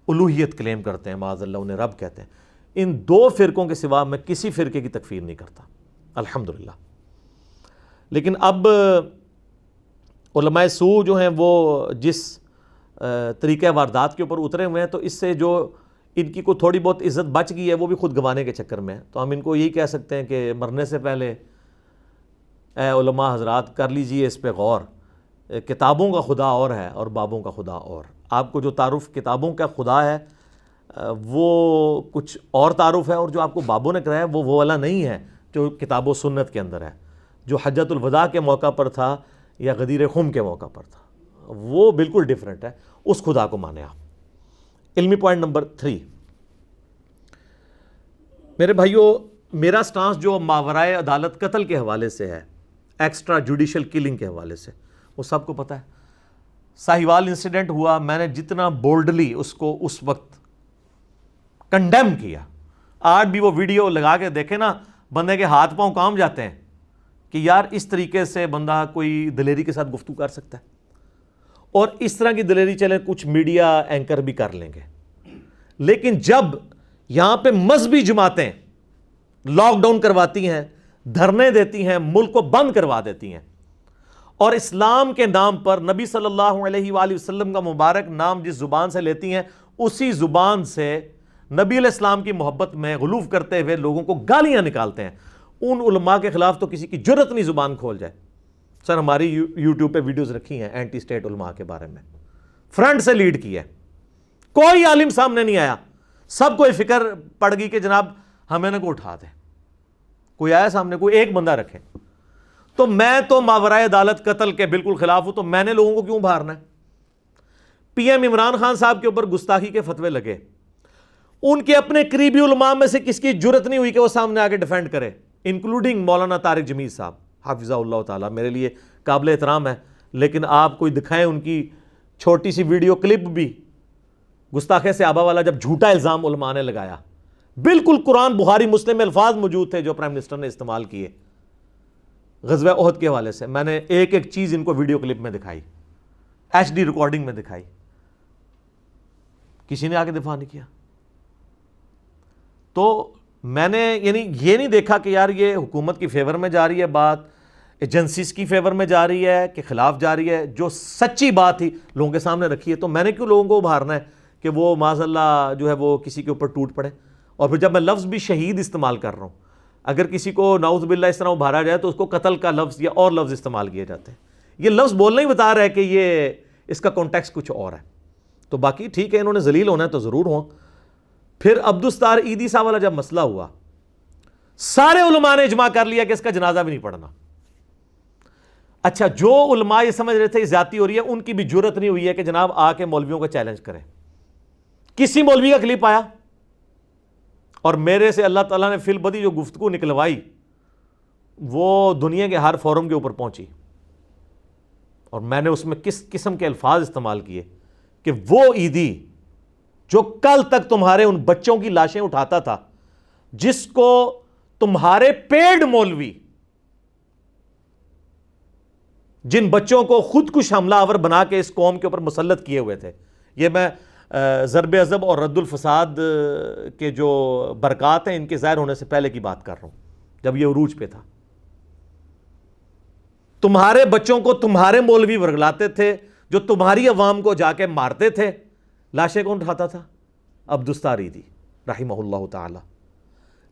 الوہیت کلیم کرتے ہیں، معاذ اللہ انہیں رب کہتے ہیں۔ ان 2 فرقوں کے سوا میں کسی فرقے کی تکفیر نہیں کرتا الحمدللہ۔ لیکن اب علماء سو جو ہیں وہ جس طریقہ واردات کے اوپر اترے ہوئے ہیں، تو اس سے جو ان کی کوئی تھوڑی بہت عزت بچ گئی ہے وہ بھی خود گنوانے کے چکر میں ہے۔ تو ہم ان کو یہی کہہ سکتے ہیں کہ مرنے سے پہلے اے علماء حضرات کر لیجئے اس پہ غور، کتابوں کا خدا اور ہے اور بابوں کا خدا اور۔ آپ کو جو تعارف کتابوں کا خدا ہے وہ کچھ اور تعارف ہے، اور جو آپ کو بابوں نے کرایا ہے وہ والا نہیں ہے جو کتاب و سنت کے اندر ہے، جو حجۃ الوداع کے موقع پر تھا یا غدیر خم کے موقع پر تھا، وہ بالکل ڈیفرنٹ ہے۔ اس خدا کو مانے آپ۔ علمی پوائنٹ نمبر 3، میرے بھائیوں، میرا سٹانس جو ماورائے عدالت قتل کے حوالے سے ہے، ایکسٹرا جوڈیشل کلنگ کے حوالے سے، وہ سب کو پتہ ہے۔ ساہیوال انسیڈنٹ ہوا، میں نے جتنا بولڈلی اس کو اس وقت کنڈیم کیا، آج بھی وہ ویڈیو لگا کے دیکھیں نا، بندے کے ہاتھ پاؤں کام جاتے ہیں کہ یار اس طریقے سے بندہ کوئی دلیری کے ساتھ گفتگو کر سکتا ہے، اور اس طرح کی دلیری چلے کچھ میڈیا اینکر بھی کر لیں گے۔ لیکن جب یہاں پہ مذہبی جماعتیں لاک ڈاؤن کرواتی ہیں، دھرنے دیتی ہیں، ملک کو بند کروا دیتی ہیں، اور اسلام کے نام پر نبی صلی اللہ علیہ وآلہ وسلم کا مبارک نام جس زبان سے لیتی ہیں، اسی زبان سے نبی علیہ السلام کی محبت میں غلوف کرتے ہوئے لوگوں کو گالیاں نکالتے ہیں، ان علماء کے خلاف تو کسی کی جرت نہیں زبان کھول جائے۔ سر ہماری یوٹیوب پہ ویڈیوز رکھی ہیں اینٹی اسٹیٹ علماء کے بارے میں، فرنٹ سے لیڈ کی ہے، کوئی عالم سامنے نہیں آیا، سب کو یہ فکر پڑ گئی کہ جناب ہمیں نہ کو اٹھا دیں، کوئی آیا سامنے، کوئی ایک بندہ رکھے۔ تو میں تو ماورائے عدالت قتل کے بالکل خلاف ہوں، تو میں نے لوگوں کو کیوں بھارنا ہے؟ پی ایم عمران خان صاحب کے اوپر گستاخی کے فتوے لگے، ان کے اپنے قریبی علماء میں سے کس کی جرت نہیں ہوئی کہ وہ سامنے آ کے ڈیفینڈ کرے، انکلوڈنگ مولانا طارق جمیل صاحب حافظہ اللہ تعالیٰ، میرے لیے قابل احترام ہے، لیکن آپ کوئی دکھائیں ان کی چھوٹی سی ویڈیو کلپ بھی، گستاخی صحابہ والا جب جھوٹا الزام علماء نے لگایا، بالکل قرآن بخاری مسلم میں الفاظ موجود تھے جو پرائم منسٹر نے استعمال کیے غزوہ احد کے حوالے سے، میں نے ایک ایک چیز ان کو ویڈیو کلپ میں دکھائی، ایچ ڈی ریکارڈنگ میں دکھائی، کسی نے آگے دفاع نہیں کیا۔ تو میں نے یعنی یہ نہیں دیکھا کہ یار یہ حکومت کی فیور میں جا رہی ہے بات، ایجنسیز کی فیور میں جا رہی ہے کہ خلاف جا رہی ہے، جو سچی بات تھی لوگوں کے سامنے رکھی ہے، تو میں نے کیوں لوگوں کو ابھارنا ہے کہ وہ معاذ اللہ جو ہے وہ کسی کے اوپر ٹوٹ پڑے۔ اور پھر جب میں لفظ بھی شہید استعمال کر رہا ہوں، اگر کسی کو نعوذ باللہ اس طرح ابھارا جائے تو اس کو قتل کا لفظ یا اور لفظ استعمال کیے جاتے ہیں۔ یہ لفظ بولنا ہی بتا رہا ہے کہ یہ اس کا کانٹیکسٹ کچھ اور ہے۔ تو باقی ٹھیک ہے، انہوں نے ذلیل ہونا ہے تو ضرور ہوں۔ پھر عبدالستار عیدی صاحب والا جب مسئلہ ہوا، سارے علماء نے اجماع کر لیا کہ اس کا جنازہ بھی نہیں پڑھنا۔ اچھا، جو علماء یہ سمجھ رہے تھے یہ زیادتی ہو رہی ہے، ان کی بھی جرت نہیں ہوئی ہے کہ جناب آ کے مولویوں کو چیلنج کریں۔ کسی مولوی کا کلپ آیا اور میرے سے اللہ تعالیٰ نے فی البدی جو گفتگو نکلوائی وہ دنیا کے ہر فورم کے اوپر پہنچی، اور میں نے اس میں کس قسم کے الفاظ استعمال کیے کہ وہ عیدی جو کل تک تمہارے ان بچوں کی لاشیں اٹھاتا تھا، جس کو تمہارے پیڈ مولوی جن بچوں کو خود کش حملہ آور بنا کے اس قوم کے اوپر مسلط کیے ہوئے تھے، یہ میں ضرب عضب اور رد الفساد کے جو برکات ہیں ان کے ظاہر ہونے سے پہلے کی بات کر رہا ہوں، جب یہ عروج پہ تھا، تمہارے بچوں کو تمہارے مولوی ورگلاتے تھے، جو تمہاری عوام کو جا کے مارتے تھے، لاشیں کون اٹھاتا تھا؟ عبدالستار عیدی رحمہ اللہ تعالی۔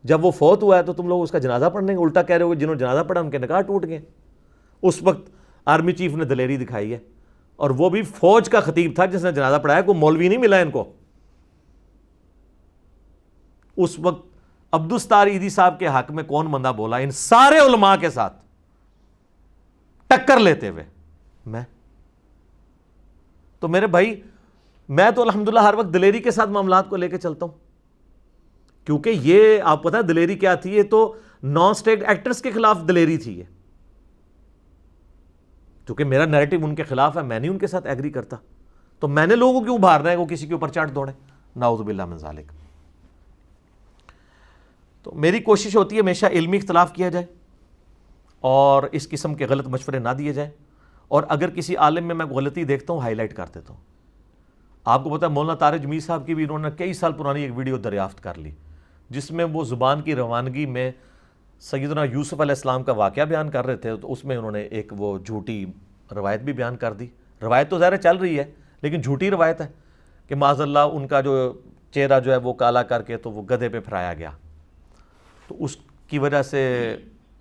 جب وہ فوت ہوا ہے تو تم لوگ اس کا جنازہ پڑھنے کے الٹا کہہ رہے ہو کہ جنہوں نے جنازہ پڑھا ان کے نکاح ٹوٹ گئے۔ اس وقت آرمی چیف نے دلیری دکھائی ہے، اور وہ بھی فوج کا خطیب تھا جس نے جنازہ پڑھایا، کوئی مولوی نہیں ملا ان کو۔ اس وقت عبدالستار عیدی صاحب کے حق میں کون بندہ بولا ان سارے علماء کے ساتھ ٹکر لیتے ہوئے؟ میں۔ تو میرے بھائی، میں تو الحمدللہ ہر وقت دلیری کے ساتھ معاملات کو لے کے چلتا ہوں، کیونکہ یہ آپ پتہ ہے دلیری کیا تھی؟ یہ تو نان اسٹیٹ ایکٹرز کے خلاف دلیری تھی، یہ کیونکہ میرا نیریٹو ان کے خلاف ہے، میں نہیں ان کے ساتھ ایگری کرتا، تو میں نے لوگوں کو کیوں ابھارنا ہے وہ کسی کے اوپر چڑھ دوڑے؟ نعوذ باللہ من ذالک۔ تو میری کوشش ہوتی ہے ہمیشہ علمی اختلاف کیا جائے اور اس قسم کے غلط مشورے نہ دیے جائیں، اور اگر کسی عالم میں غلطی دیکھتا ہوں ہائی لائٹ کر دیتا ہوں۔ آپ کو پتہ ہے مولانا تارج میر صاحب کی بھی انہوں نے کئی سال پرانی ایک ویڈیو دریافت کر لی، جس میں وہ زبان کی روانگی میں سیدنا یوسف علیہ السلام کا واقعہ بیان کر رہے تھے، تو اس میں انہوں نے ایک وہ جھوٹی روایت بھی بیان کر دی۔ روایت تو ظاہر چل رہی ہے لیکن جھوٹی روایت ہے کہ معاذ اللہ ان کا جو چہرہ جو ہے وہ کالا کر کے تو وہ گدھے پہ پھرایا گیا، تو اس کی وجہ سے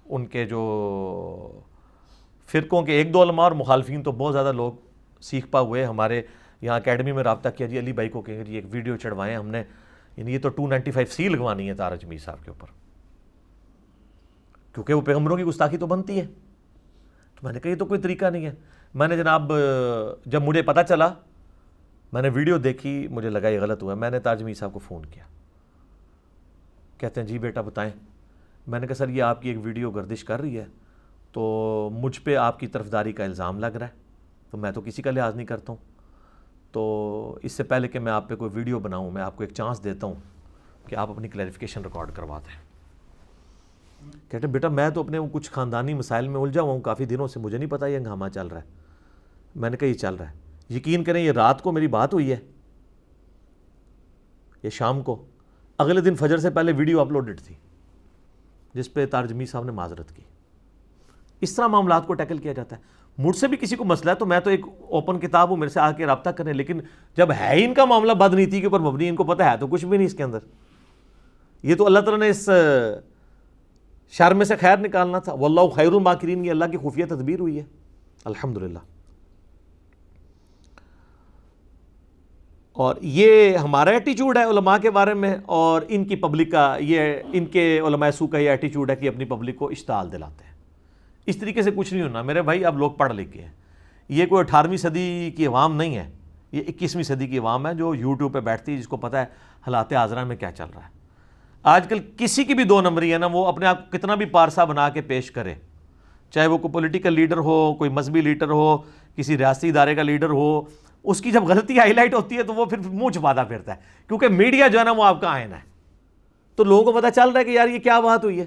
ان کے جو فرقوں کے ایک دو علماء اور مخالفین تو بہت زیادہ لوگ سیکھ پا ہوئے۔ ہمارے یہاں اکیڈمی میں رابطہ کیا، جی علی بھائی کو کہیں جی ایک ویڈیو چڑھوائیں ہم نے، یعنی یہ تو 295C لگوانی ہے تارج میر صاحب کے اوپر، کیونکہ وہ پیغمبروں کی گستاخی تو بنتی ہے۔ تو میں نے کہا یہ تو کوئی طریقہ نہیں ہے۔ میں نے جناب جب مجھے پتہ چلا، میں نے ویڈیو دیکھی، مجھے لگا یہ غلط ہوا، میں نے تارج میر صاحب کو فون کیا، کہتے ہیں جی بیٹا بتائیں۔ میں نے کہا سر یہ آپ کی ایک ویڈیو گردش کر رہی ہے، تو مجھ پہ آپ کی طرفداری کا الزام لگ رہا ہے، تو میں تو کسی کا لحاظ نہیں کرتا ہوں، تو اس سے پہلے کہ میں آپ پہ کوئی ویڈیو بناؤں میں آپ کو ایک چانس دیتا ہوں کہ آپ اپنی کلیریفیکیشن ریکارڈ کروا دیں۔ کہتے ہیں بیٹا میں تو اپنے کچھ خاندانی مسائل میں الجھا ہوا ہوں کافی دنوں سے، مجھے نہیں پتا یہ ہنگامہ چل رہا ہے۔ میں نے کہا یہ چل رہا ہے، یقین کریں یہ رات کو میری بات ہوئی ہے، یہ شام کو، اگلے دن فجر سے پہلے ویڈیو اپلوڈڈ تھی جس پہ تارج میر صاحب نے معذرت کی۔ اس طرح معاملات کو ٹیکل کیا جاتا ہے۔ مجھ سے بھی کسی کو مسئلہ ہے تو میں تو ایک اوپن کتاب ہوں، میرے سے آ کے رابطہ کریں، لیکن جب ہے ان کا معاملہ بدنیتی کے اوپر مبنی، ان کو پتہ ہے تو کچھ بھی نہیں اس کے اندر، یہ تو اللہ تعالیٰ نے اس شر میں سے خیر نکالنا تھا۔ واللہ خیر الماکرین، یہ اللہ کی خفیہ تدبیر ہوئی ہے الحمدللہ۔ اور یہ ہمارا ایٹیچیوڈ ہے علماء کے بارے میں، اور ان کی پبلک کا یہ، ان کے علماء سو کا یہ ایٹیچیوڈ ہے کہ اپنی پبلک کو اشتعال دلاتے ہیں۔ اس طریقے سے کچھ نہیں ہونا میرے بھائی، اب لوگ پڑھ لکھ کے ہیں، یہ کوئی 18ویں صدی کی عوام نہیں ہے، یہ 21ویں صدی کی عوام ہے جو یوٹیوب پہ بیٹھتی ہے، جس کو پتہ ہے حالات حاضرہ میں کیا چل رہا ہے۔ آج کل کسی کی بھی دو نمبری ہے نا، وہ اپنے آپ کو کتنا بھی پارسا بنا کے پیش کرے، چاہے وہ کوئی پولیٹیکل لیڈر ہو، کوئی مذہبی لیڈر ہو، کسی ریاستی ادارے کا لیڈر ہو، اس کی جب غلطی ہائی لائٹ ہوتی ہے تو وہ پھر منہ چھپاتا پھرتا ہے، کیونکہ میڈیا جو ہے نا وہ آپ کا آئینہ ہے، تو لوگوں کو پتہ چل رہا ہے کہ یار یہ کیا بات ہوئی ہے۔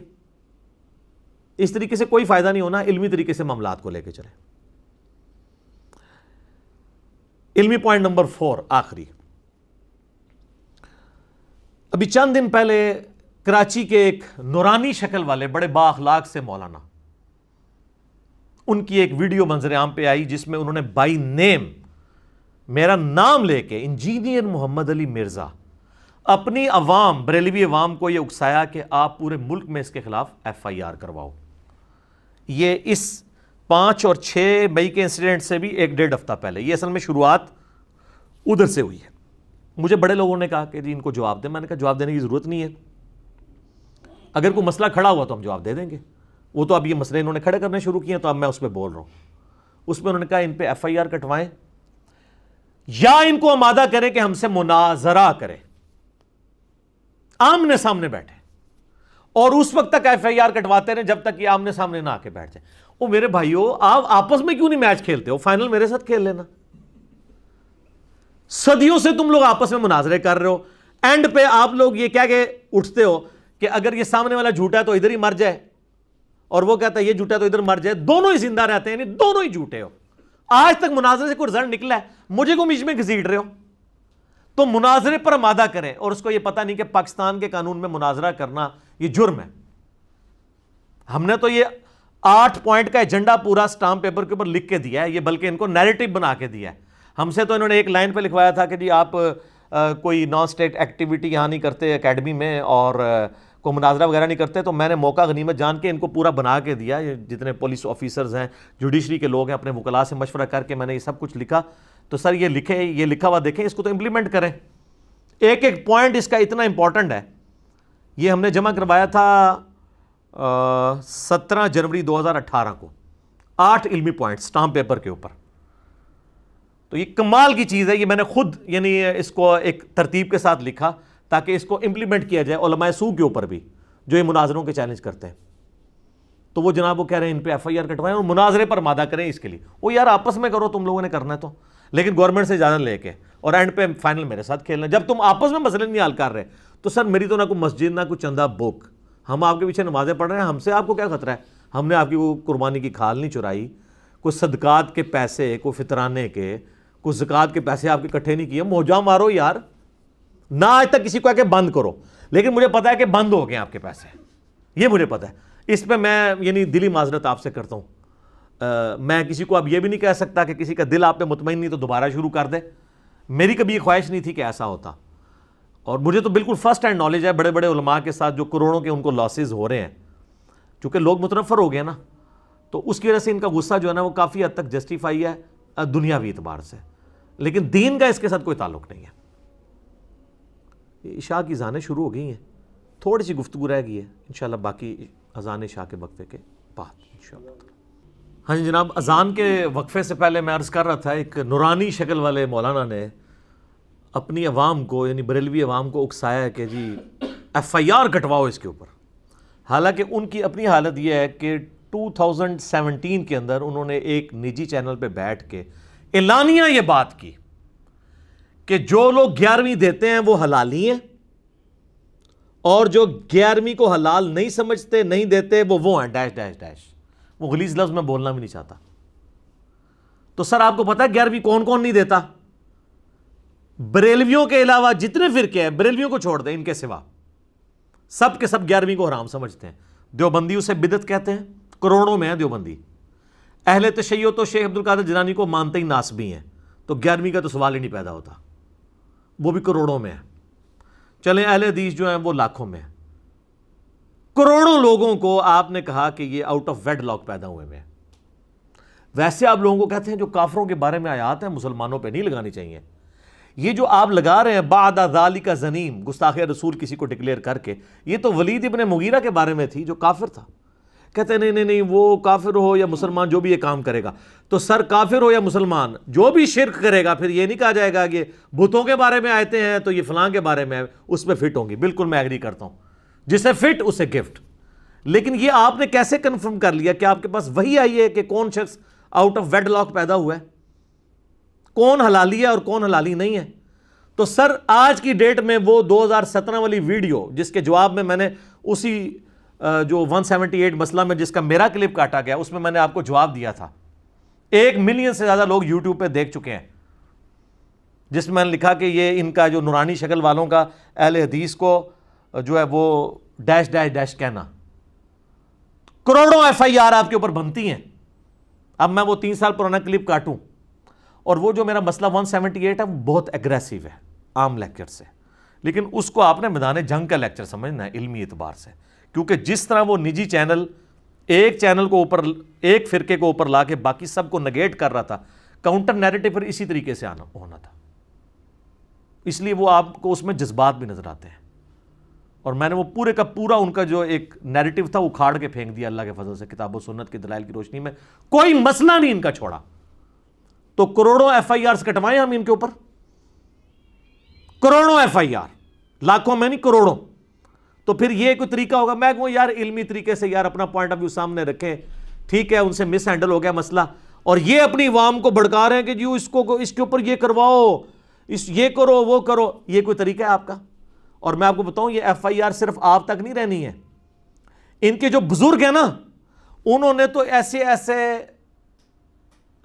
اس طریقے سے کوئی فائدہ نہیں ہونا، علمی طریقے سے معاملات کو لے کے چلیں۔ علمی پوائنٹ نمبر 4 آخری، ابھی چند دن پہلے کراچی کے ایک نورانی شکل والے بڑے با اخلاق سے مولانا، ان کی ایک ویڈیو منظر عام پہ آئی جس میں انہوں نے بائی نیم میرا نام لے کے انجینئر محمد علی مرزا اپنی عوام، بریلوی عوام کو یہ اکسایا کہ آپ پورے ملک میں اس کے خلاف FIR کرواؤ۔ یہ اس 5 اور 6 مئی کے انسیڈنٹ سے بھی 1-1.5 ہفتہ پہلے، یہ اصل میں شروعات ادھر سے ہوئی ہے۔ مجھے بڑے لوگوں نے کہا کہ جی ان کو جواب دیں، میں نے کہا جواب دینے کی ضرورت نہیں ہے، اگر کوئی مسئلہ کھڑا ہوا تو ہم جواب دے دیں گے، وہ تو اب یہ مسئلے انہوں نے کھڑے کرنے شروع کیے ہیں تو اب میں اس پہ بول رہا ہوں۔ اس پہ انہوں نے کہا ان پہ FIR کٹوائیں یا ان کو آمادہ کریں کہ ہم سے مناظرہ کریں۔ آمنے سامنے بیٹھے اور اس وقت تک ایف آئی آر کٹواتے رہے جب تک یہ آمنے سامنے نہ آ کے بیٹھ جائے. او میرے بھائیو، آپ آپس میں کیوں نہیں میچ کھیلتے ہو؟ فائنل میرے ساتھ کھیل لینا. صدیوں سے تم لوگ آپس میں مناظرے کر رہے ہو، اینڈ پہ آپ لوگ یہ کہہ کے اٹھتے ہو کہ اگر یہ سامنے والا جھوٹا ہے تو ادھر ہی مر جائے، اور وہ کہتا ہے یہ جھوٹا ہے تو ادھر مر جائے. دونوں ہی زندہ رہتے ہیں، یعنی دونوں ہی جھوٹے ہو. آج تک مناظرے سے کوئی رزلٹ نکلا ہے؟ مجھے کو بیچ میں گھسیٹ رہے ہو. تو مناظرے پر آمادہ کریں. اور اس کو یہ پتہ نہیں کہ پاکستان کے قانون میں مناظرہ کرنا یہ جرم ہے. ہم نے تو یہ 8 پوائنٹ کا ایجنڈا پورا سٹامپ پیپر کے اوپر لکھ کے دیا ہے، یہ بلکہ ان کو نیریٹو بنا کے دیا ہے. ہم سے تو انہوں نے ایک لائن پہ لکھوایا تھا کہ جی آپ کوئی نان اسٹیٹ ایکٹیویٹی یہاں نہیں کرتے اکیڈمی میں، اور کوئی مناظرہ وغیرہ نہیں کرتے. تو میں نے موقع غنیمت جان کے ان کو پورا بنا کے دیا. یہ جتنے پولیس آفیسرز ہیں، جوڈیشری کے لوگ ہیں، اپنے وکلاء سے مشورہ کر کے میں نے یہ سب کچھ لکھا. تو سر یہ لکھا ہوا دیکھیں، اس کو تو امپلیمنٹ کریں. ایک ایک پوائنٹ اس کا اتنا امپورٹنٹ ہے. یہ ہم نے جمع کروایا تھا 17 جنوری 2018 کو، 8 علمی پوائنٹ سٹامپ پیپر کے اوپر. تو یہ کمال کی چیز ہے. یہ میں نے خود یعنی اس کو ایک ترتیب کے ساتھ لکھا تاکہ اس کو امپلیمنٹ کیا جائے علماء سو کے اوپر بھی، جو یہ مناظروں کے چیلنج کرتے ہیں. تو وہ جناب وہ کہہ رہے ہیں ان پہ ایف آئی آر کٹوائیں اور مناظرے پر مادہ کریں. اس کے لیے وہ یار آپس میں کرو، تم لوگوں نے کرنا ہے تو، لیکن گورنمنٹ سے اجازت لے کے، اور اینڈ پہ فائنل میرے ساتھ کھیلنا. جب تم آپس میں مسئلے نہیں حل کر رہے تو سر میری تو نہ کوئی مسجد نہ کوئی چندہ بک. ہم آپ کے پیچھے نمازیں پڑھ رہے ہیں، ہم سے آپ کو کیا خطرہ ہے؟ ہم نے آپ کی وہ قربانی کی کھال نہیں چرائی، کوئی صدقات کے پیسے، کوئی فطرانے کے، کوئی زکوٰۃ کے پیسے آپ کے اکٹھے نہیں کیے. موجہ مارو یار، نہ آج تک کسی کو کہ بند کرو، لیکن مجھے پتا ہے کہ بند ہو گئے آپ کے پیسے، یہ مجھے پتا ہے. اس پہ میں یعنی دلی معذرت آپ سے کرتا ہوں. میں کسی کو اب یہ بھی نہیں کہہ سکتا کہ کسی کا دل آپ پہ مطمئن نہیں تو دوبارہ شروع کر دے. میری کبھی یہ خواہش نہیں تھی کہ ایسا ہوتا، اور مجھے تو بالکل فرسٹ ہینڈ نالج ہے بڑے بڑے علماء کے ساتھ جو کروڑوں کے ان کو لاسز ہو رہے ہیں. چونکہ لوگ متنفر ہو گئے نا، تو اس کی وجہ سے ان کا غصہ جو ہے نا وہ کافی حد تک جسٹیفائی ہے دنیاوی اعتبار سے، لیکن دین کا اس کے ساتھ کوئی تعلق نہیں ہے. عشاء کی اذانیں شروع ہو گئی ہیں، تھوڑی سی گفتگو رہ گئی ہے، انشاءاللہ باقی اذان عشاء کے وقفے کے بعد انشاءاللہ. ہاں جی جناب، اذان کے وقفے سے پہلے میں عرض کر رہا تھا، ایک نورانی شکل والے مولانا نے اپنی عوام کو یعنی بریلوی عوام کو اکسایا ہے کہ جی ایف آئی آر کٹواؤ اس کے اوپر. حالانکہ ان کی اپنی حالت یہ ہے کہ 2017 کے اندر انہوں نے ایک نجی چینل پہ بیٹھ کے اعلانیہ یہ بات کی کہ جو لوگ 11ویں دیتے ہیں وہ حلالی ہیں، اور جو 11ویں کو حلال نہیں سمجھتے نہیں دیتے وہ ہیں ڈیش ڈیش ڈیش. وہ غلیظ لفظ میں بولنا بھی نہیں چاہتا. تو سر آپ کو پتا ہے 11ویں کون کون نہیں دیتا؟ بریلویوں کے علاوہ جتنے فرقے ہیں، بریلویوں کو چھوڑ دیں، ان کے سوا سب کے سب 11ویں کو حرام سمجھتے ہیں. دیوبندی اسے بدعت کہتے ہیں، کروڑوں میں ہیں دیوبندی. اہل تشیع تو شیخ عبد القادر جیلانی کو مانتے ہی ناسبی ہیں، تو 11ویں کا تو سوال ہی نہیں پیدا ہوتا، وہ بھی کروڑوں میں ہیں. چلیں اہل حدیث جو ہیں وہ لاکھوں میں ہیں. کروڑوں لوگوں کو آپ نے کہا کہ یہ آؤٹ آف ویڈ لاک پیدا ہوئے میں. ویسے آپ لوگوں کو کہتے ہیں جو کافروں کے بارے میں آیات ہیں مسلمانوں پہ نہیں لگانی چاہیے. یہ جو آپ لگا رہے ہیں بعد ذالک زنیم، گستاخ رسول کسی کو ڈکلیئر کر کے، یہ تو ولید ابن مغیرہ کے بارے میں تھی جو کافر تھا. کہتے ہیں نہیں وہ کافر ہو یا مسلمان جو بھی یہ کام کرے گا. تو سر کافر ہو یا مسلمان جو بھی شرک کرے گا، پھر یہ نہیں کہا جائے گا کہ بتوں کے بارے میں آتے ہیں تو یہ فلاں کے بارے میں اس میں فٹ ہوں گی. بالکل میں ایگری کرتا ہوں، جسے فٹ اسے گفٹ. لیکن یہ آپ نے کیسے کنفرم کر لیا کہ آپ کے پاس وہی آئی ہے کہ کون شخص آؤٹ آف ویڈ لاک پیدا ہوا ہے، کون حلالی ہے اور کون حلالی نہیں ہے؟ تو سر آج کی ڈیٹ میں وہ 2017 والی ویڈیو جس کے جواب میں میں نے اسی جو 178 مسئلہ میں جس کا میرا کلپ کاٹا گیا اس میں میں نے آپ کو جواب دیا تھا. 1 ملین سے زیادہ لوگ یوٹیوب پہ دیکھ چکے ہیں، جس میں میں نے لکھا کہ یہ ان کا جو نورانی شکل والوں کا اہل حدیث کو جو ہے وہ ڈیش ڈیش ڈیش کہنا. کروڑوں ایف آئی آر آپ کے اوپر بنتی ہیں. اب میں وہ 3 سال پرانا کلپ کاٹوں، اور وہ جو میرا مسئلہ 178 ہے وہ بہت ایگریسیو ہے عام لیکچر سے، لیکن اس کو آپ نے میدان جنگ کا لیکچر سمجھنا ہے علمی اعتبار سے. کیونکہ جس طرح وہ نجی چینل ایک چینل کو اوپر، ایک فرقے کو اوپر لا کے باقی سب کو نگیٹ کر رہا تھا، کاؤنٹر نیریٹو پر اسی طریقے سے ہونا تھا. اس لیے وہ آپ کو اس میں جذبات بھی نظر آتے ہیں. اور میں نے وہ پورے کا پورا ان کا جو ایک نیریٹو تھا وہ کھاڑ کے پھینک دیا اللہ کے فضل سے، کتاب و سنت کی دلائل کی روشنی میں کوئی مسئلہ نہیں ان کا چھوڑا. تو کروڑوں ایف آئی آرز کٹوائیں ہم ان کے اوپر، کروڑوں ایف آئی آر، لاکھوں میں نہیں کروڑوں. تو پھر یہ کوئی طریقہ ہوگا؟ میں کہوں یار علمی طریقے سے یار اپنا پوائنٹ آف ویو سامنے رکھیں، ٹھیک ہے ان سے مس ہینڈل ہو گیا مسئلہ، اور یہ اپنی عوام کو بھڑکا رہے ہیں کہ جی اس کے اوپر یہ کرواؤ، یہ کرو وہ کرو، یہ کوئی طریقہ ہے آپ کا؟ اور میں آپ کو بتاؤں یہ ایف آئی آر صرف آپ تک نہیں رہنی ہے، ان کے جو بزرگ ہیں نا انہوں نے تو ایسے ایسے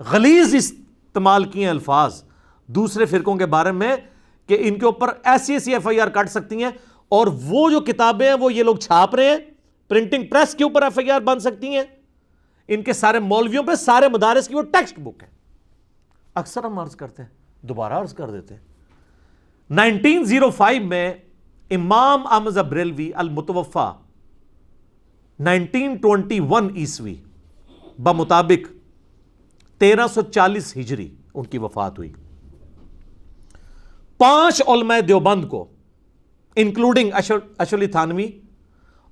غلیظ استعمال کیے ہیں الفاظ دوسرے فرقوں کے بارے میں کہ ان کے اوپر ایسی ایسی ایف آئی آر کٹ سکتی ہیں، اور وہ جو کتابیں ہیں وہ یہ لوگ چھاپ رہے ہیں، پرنٹنگ پریس کے اوپر ایف آئی آر بن سکتی ہیں، ان کے سارے مولویوں پہ سارے مدارس کی وہ ٹیکسٹ بک ہے۔ اکثر ہم عرض کرتے ہیں، دوبارہ عرض کر دیتے ہیں، 1905 میں امام احمد بریلوی المتوفا 1921 عیسوی بمطابق 1340 ہجری ان کی وفات ہوئی۔ 5 علماء دیوبند کو انکلوڈنگ اشرف علی تھانوی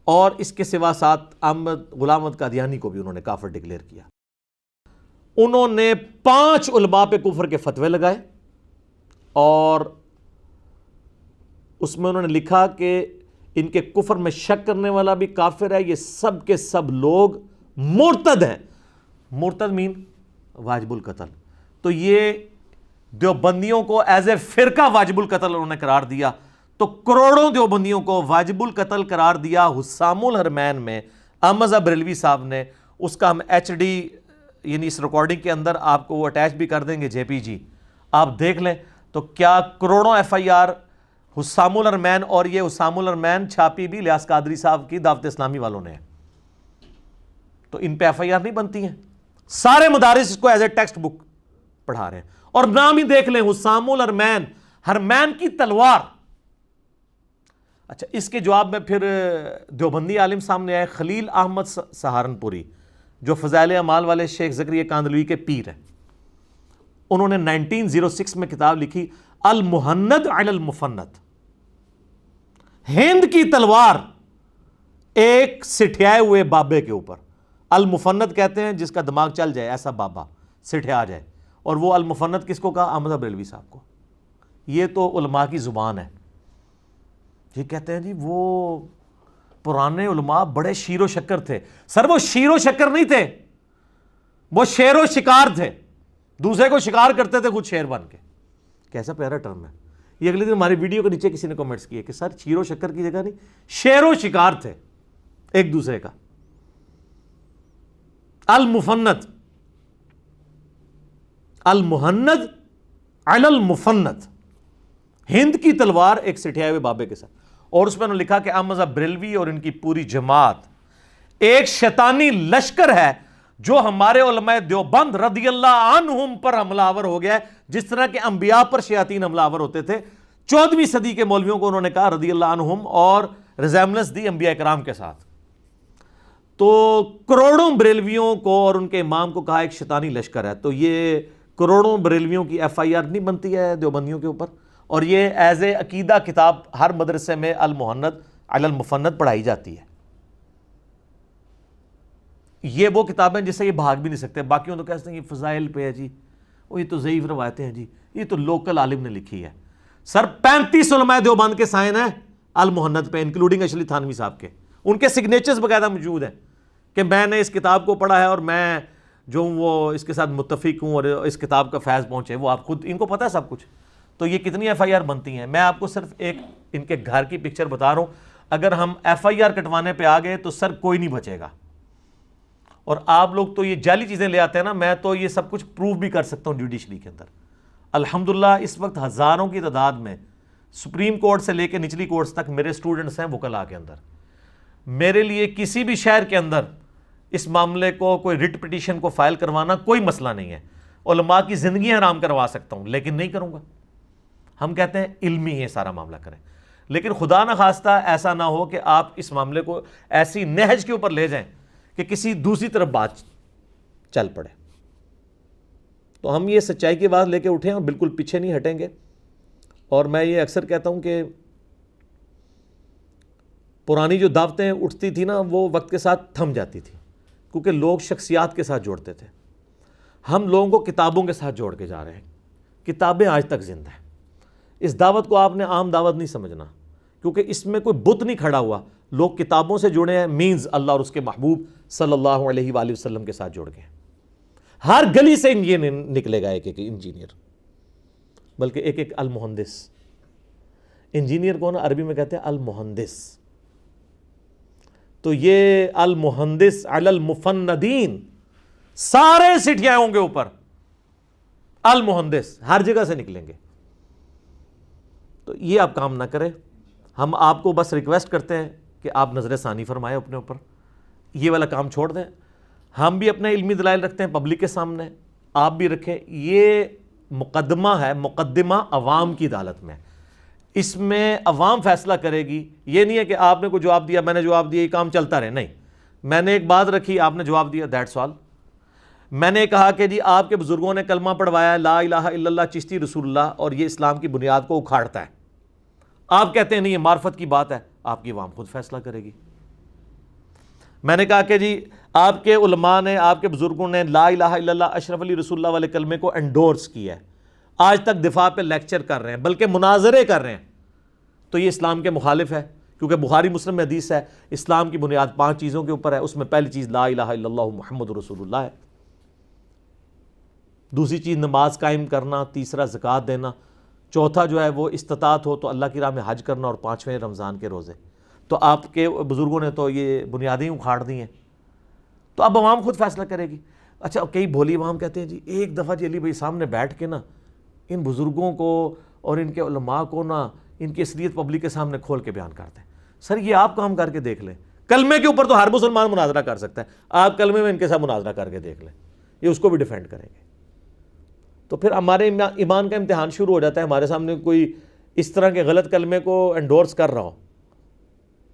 اور اس کے سوا ساتھ غلام احمد قادیانی کو بھی انہوں نے کافر ڈکلیئر کیا۔ انہوں نے 5 علماء پہ کفر کے فتوے لگائے، اور اس میں انہوں نے لکھا کہ ان کے کفر میں شک کرنے والا بھی کافر ہے، یہ سب کے سب لوگ مرتد ہیں۔ مرتد مین واجب القتل۔ تو یہ دیوبندیوں کو ایز اے فرقہ واجب القتل انہوں نے قرار دیا، تو کروڑوں دیوبندیوں کو واجب القتل قرار دیا حسام الحرمین میں احمد بریلوی صاحب نے۔ اس کا ہم ایچ ڈی یعنی اس ریکارڈنگ کے اندر آپ کو وہ اٹیچ بھی کر دیں گے جے پی جی، آپ دیکھ لیں تو کیا کروڑوں ایف آئی آر حسام الحرمین، اور یہ حسام الحرمین چھاپی بھی الیاس قادری صاحب کی دعوت اسلامی والوں نے، تو ان پہ ایف آئی آر نہیں بنتی ہیں۔ سارے مدارس اس کو ایز اے ٹیکسٹ بک پڑھا رہے ہیں، اور نام ہی دیکھ لیں حسام الحرمین، حرمین کی تلوار۔ اچھا، اس کے جواب میں پھر دیوبندی عالم سامنے آئے، خلیل احمد سہارنپوری، جو فضائل اعمال والے شیخ زکریا کاندھلوی کے پیر ہیں۔ انہوں نے 1906 میں کتاب لکھی المہند علی المفند، ہند کی تلوار ایک سٹھیائے ہوئے بابے کے اوپر۔ المفند کہتے ہیں جس کا دماغ چل جائے، ایسا بابا سٹھیا جائے، اور وہ المفند کس کو کہا؟ احمد بریلوی صاحب کو۔ یہ تو علماء کی زبان ہے۔ یہ کہتے ہیں جی وہ پرانے علماء بڑے شیر و شکر تھے۔ سر وہ شیر و شکر نہیں تھے، وہ شیر و شکار تھے، دوسرے کو شکار کرتے تھے خود شیر بن کے۔ کیسا پیارا ٹرم ہے یہ۔ اگلے دن ہماری ویڈیو کے نیچے کسی نے کمنٹس کیے کہ سر شیر و شکر کی جگہ نہیں، شیر و شکار تھے ایک دوسرے کا۔ المفند، المہند علی المفند، ہند کی تلوار ایک سٹھیائے ہوئے بابے کے ساتھ۔ اور اس میں انہوں نے لکھا کہ احمد بریلوی اور ان کی پوری جماعت ایک شیطانی لشکر ہے جو ہمارے علماء دیوبند رضی اللہ عنہم پر حملہ آور ہو گیا ہے، جس طرح کہ انبیاء پر شیاطین حملہ آور ہوتے تھے۔ 14ویں صدی کے مولویوں کو انہوں نے کہا رضی اللہ عنہم، اور ریزیمبلنس دی انبیاء کرام کے ساتھ۔ تو کروڑوں بریلویوں کو اور ان کے امام کو کہا ایک شیطانی لشکر ہے۔ تو یہ کروڑوں بریلویوں کی ایف آئی آر نہیں بنتی ہے دیوبندیوں کے اوپر، اور یہ ایز اے عقیدہ کتاب ہر مدرسے میں المہند علی المفند پڑھائی جاتی ہے۔ یہ وہ کتابیں جس سے یہ بھاگ بھی نہیں سکتے۔ باقیوں تو کہتے ہیں یہ فضائل پہ ہے جی، وہ یہ تو ضعیف روایتیں ہیں جی، یہ تو لوکل عالم نے لکھی ہے۔ سر 35 علماء دیوبند کے سائن ہیں المہند پہ، انکلوڈنگ اشرف علی تھانوی صاحب کے، ان کے سگنیچرز باقاعدہ موجود ہیں کہ میں نے اس کتاب کو پڑھا ہے اور میں جو ہوں وہ اس کے ساتھ متفق ہوں اور اس کتاب کا فیض پہنچے، وہ آپ خود ان کو پتہ ہے سب کچھ۔ تو یہ کتنی ایف آئی آر بنتی ہیں؟ میں آپ کو صرف ایک ان کے گھر کی پکچر بتا رہا ہوں۔ اگر ہم ایف آئی آر کٹوانے پہ آ گئے تو سر کوئی نہیں بچے گا۔ اور آپ لوگ تو یہ جعلی چیزیں لے آتے ہیں نا، میں تو یہ سب کچھ پروف بھی کر سکتا ہوں جوڈیشری کے اندر۔ الحمدللہ اس وقت ہزاروں کی تعداد میں سپریم کورٹ سے لے کے نچلی کورٹس تک میرے سٹوڈنٹس ہیں وکلاء کے اندر۔ میرے لیے کسی بھی شہر کے اندر اس معاملے کو کوئی ریٹ پٹیشن کو فائل کروانا کوئی مسئلہ نہیں ہے۔ علماء کی زندگی حرام کروا سکتا ہوں لیکن نہیں کروں گا۔ ہم کہتے ہیں علمی ہے سارا معاملہ کریں، لیکن خدا نہ خواستہ ایسا نہ ہو کہ آپ اس معاملے کو ایسی نہج کے اوپر لے جائیں کہ کسی دوسری طرف بات چل پڑے۔ تو ہم یہ سچائی کی بات لے کے اٹھیں اور بالکل پیچھے نہیں ہٹیں گے۔ اور میں یہ اکثر کہتا ہوں کہ پرانی جو دعوتیں اٹھتی تھی نا وہ وقت کے ساتھ تھم جاتی تھی، کیونکہ لوگ شخصیات کے ساتھ جوڑتے تھے۔ ہم لوگوں کو کتابوں کے ساتھ جوڑ کے جا رہے ہیں، کتابیں آج تک زندہ ہیں۔ اس دعوت کو آپ نے عام دعوت نہیں سمجھنا، کیونکہ اس میں کوئی بت نہیں کھڑا ہوا۔ لوگ کتابوں سے جڑے ہیں مینز اللہ اور اس کے محبوب صلی اللہ علیہ وآلہ وسلم کے ساتھ جڑ گئے. ہر گلی سے انجینئر نکلے گا، ایک ایک انجینئر، بلکہ ایک ایک المہندس. انجینئر کو نا عربی میں کہتے ہیں المہندس. تو یہ المہندس علی المفندین، سارے سٹیاں ہوں گے اوپر، المہندس ہر جگہ سے نکلیں گے. تو یہ آپ کام نہ کریں. ہم آپ کو بس ریکویسٹ کرتے ہیں کہ آپ نظر ثانی فرمائیں اپنے اوپر، یہ والا کام چھوڑ دیں. ہم بھی اپنے علمی دلائل رکھتے ہیں پبلک کے سامنے، آپ بھی رکھیں. یہ مقدمہ ہے، مقدمہ عوام کی عدالت میں، اس میں عوام فیصلہ کرے گی. یہ نہیں ہے کہ آپ نے کوئی جواب دیا، میں نے جواب دیا، یہ کام چلتا رہے. نہیں، میں نے ایک بات رکھی، آپ نے جواب دیا، دیٹس آل. میں نے کہا کہ جی آپ کے بزرگوں نے کلمہ پڑھوایا لا الہ الا اللہ چشتی رسول اللہ، اور یہ اسلام کی بنیاد کو اکھاڑتا ہے. آپ کہتے ہیں نہیں یہ معرفت کی بات ہے، آپ کی عوام خود فیصلہ کرے گی. میں نے کہا کہ جی آپ کے علماء نے، آپ کے بزرگوں نے لا الہ الا اللہ اشرف علی رسول اللہ والے کلمے کو انڈورس کیا ہے، آج تک دفاع پہ لیکچر کر رہے ہیں، بلکہ مناظرے کر رہے ہیں، تو یہ اسلام کے مخالف ہے. کیونکہ بخاری مسلم میں حدیث ہے اسلام کی بنیاد 5 چیزوں کے اوپر ہے، اس میں پہلی چیز لا الہ الا اللہ محمد رسول اللہ ہے. دوسری چیز نماز قائم کرنا، تیسرا زکوٰۃ دینا، چوتھا جو ہے وہ استطاعت ہو تو اللہ کی راہ میں حج کرنا، اور 5ویں رمضان کے روزے. تو آپ کے بزرگوں نے تو یہ بنیادیں اکھاڑ دی ہیں. تو اب عوام خود فیصلہ کرے گی. اچھا کئی بھولی عوام کہتے ہیں جی ایک دفعہ جی علی بھائی سامنے بیٹھ کے نا ان بزرگوں کو اور ان کے علماء کو نا ان کی اصلیت پبلک کے سامنے کھول کے بیان کرتے ہیں. سر یہ آپ کام کر کے دیکھ لیں، کلمے کے اوپر تو ہر مسلمان مناظرہ کر سکتا ہے، آپ کلمے میں ان کے ساتھ مناظرہ کر کے دیکھ لیں، یہ اس کو بھی ڈیفینڈ کریں گے. تو پھر ہمارے ایمان کا امتحان شروع ہو جاتا ہے. ہمارے سامنے کوئی اس طرح کے غلط کلمے کو انڈورس کر رہا ہو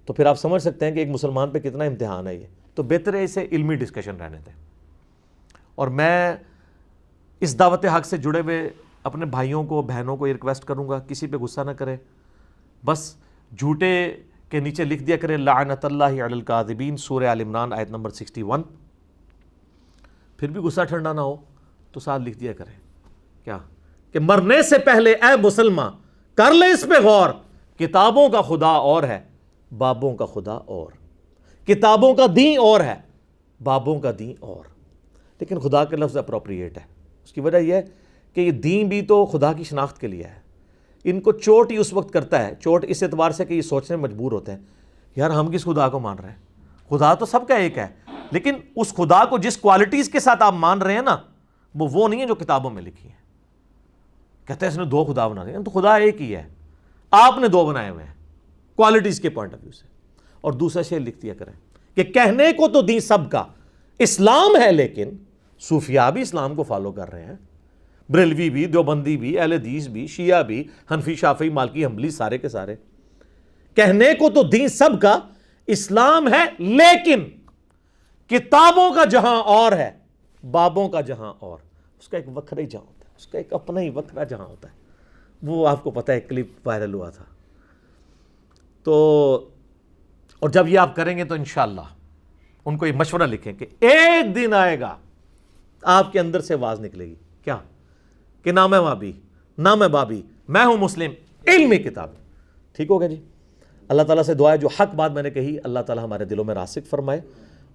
تو پھر آپ سمجھ سکتے ہیں کہ ایک مسلمان پہ کتنا امتحان ہے یہ. تو بہتر ہے اسے علمی ڈسکشن رہنے دیں. اور میں اس دعوت حق سے جڑے ہوئے اپنے بھائیوں کو بہنوں کو یہ ریکویسٹ کروں گا، کسی پہ غصہ نہ کریں، بس جھوٹے کے نیچے لکھ دیا کریں لعنت اللہ علی الکاذبین، سورہ آل عمران آیت نمبر 61. پھر بھی غصہ ٹھنڈا نہ ہو تو ساتھ لکھ دیا کریں کیا کہ مرنے سے پہلے اے مسلمان کر لے اس پہ غور، کتابوں کا خدا اور ہے، بابوں کا خدا اور. کتابوں کا دین اور ہے، بابوں کا دین اور. لیکن خدا کا لفظ اپروپریٹ ہے. اس کی وجہ یہ ہے کہ یہ دین بھی تو خدا کی شناخت کے لیے ہے. ان کو چوٹ ہی اس وقت کرتا ہے، چوٹ اس اعتبار سے کہ یہ سوچنے میں مجبور ہوتے ہیں یار ہم کس خدا کو مان رہے ہیں. خدا تو سب کا ایک ہے، لیکن اس خدا کو جس کوالٹیز کے ساتھ آپ مان رہے ہیں نا وہ نہیں ہے جو کتابوں میں لکھی ہے. کہتے ہیں اس نے 2 خدا بنا دیے، تو خدا ایک ہی ہے، آپ نے 2 بنائے ہوئے ہیں کوالٹیز کے پوائنٹ آف ویو سے. اور دوسرا شعر لکھ دیا کریں کہ کہنے کو تو دین سب کا اسلام ہے، لیکن صوفیاء بھی اسلام کو فالو کر رہے ہیں، بریلوی بھی، دیوبندی بھی، اہل حدیث بھی، شیعہ بھی، حنفی، شافعی، مالکی، حنبلی، سارے کے سارے. کہنے کو تو دین سب کا اسلام ہے، لیکن کتابوں کا جہاں اور ہے، بابوں کا جہاں اور. اس کا ایک وکھرا ہی جہاں ہوتا ہے، اس کا ایک اپنا ہی وکھرا جہاں ہوتا ہے. وہ آپ کو پتہ ہے کلپ وائرل ہوا تھا. تو اور جب یہ آپ کریں گے تو انشاءاللہ ان کو یہ مشورہ لکھیں کہ ایک دن آئے گا آپ کے اندر سے آواز نکلے گی کیا کہ نہ میں وہابی نہ میں بابی، میں ہوں مسلم، علمی کتاب. ٹھیک ہوگا جی. اللہ تعالیٰ سے دعا ہے جو حق بات میں نے کہی اللہ تعالیٰ ہمارے دلوں میں راسخ فرمائے.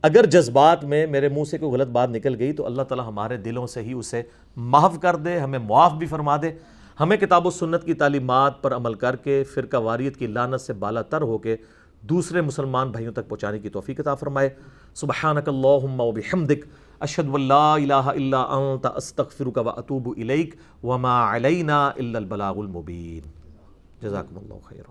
اگر جذبات میں میرے منہ سے کوئی غلط بات نکل گئی تو اللہ تعالیٰ ہمارے دلوں سے ہی اسے محو کر دے، ہمیں معاف بھی فرما دے. ہمیں کتاب و سنت کی تعلیمات پر عمل کر کے فرقہ واریت کی لعنت سے بالا تر ہو کے دوسرے مسلمان بھائیوں تک پہنچانے کی توفیق عطا فرمائے. سبحانک اللہم و بحمدک اشہد ان لا الہ الا انت استغفرک و اتوب الیک وما علینا الا البلاغ المبین. جزاکم اللہ خیرا.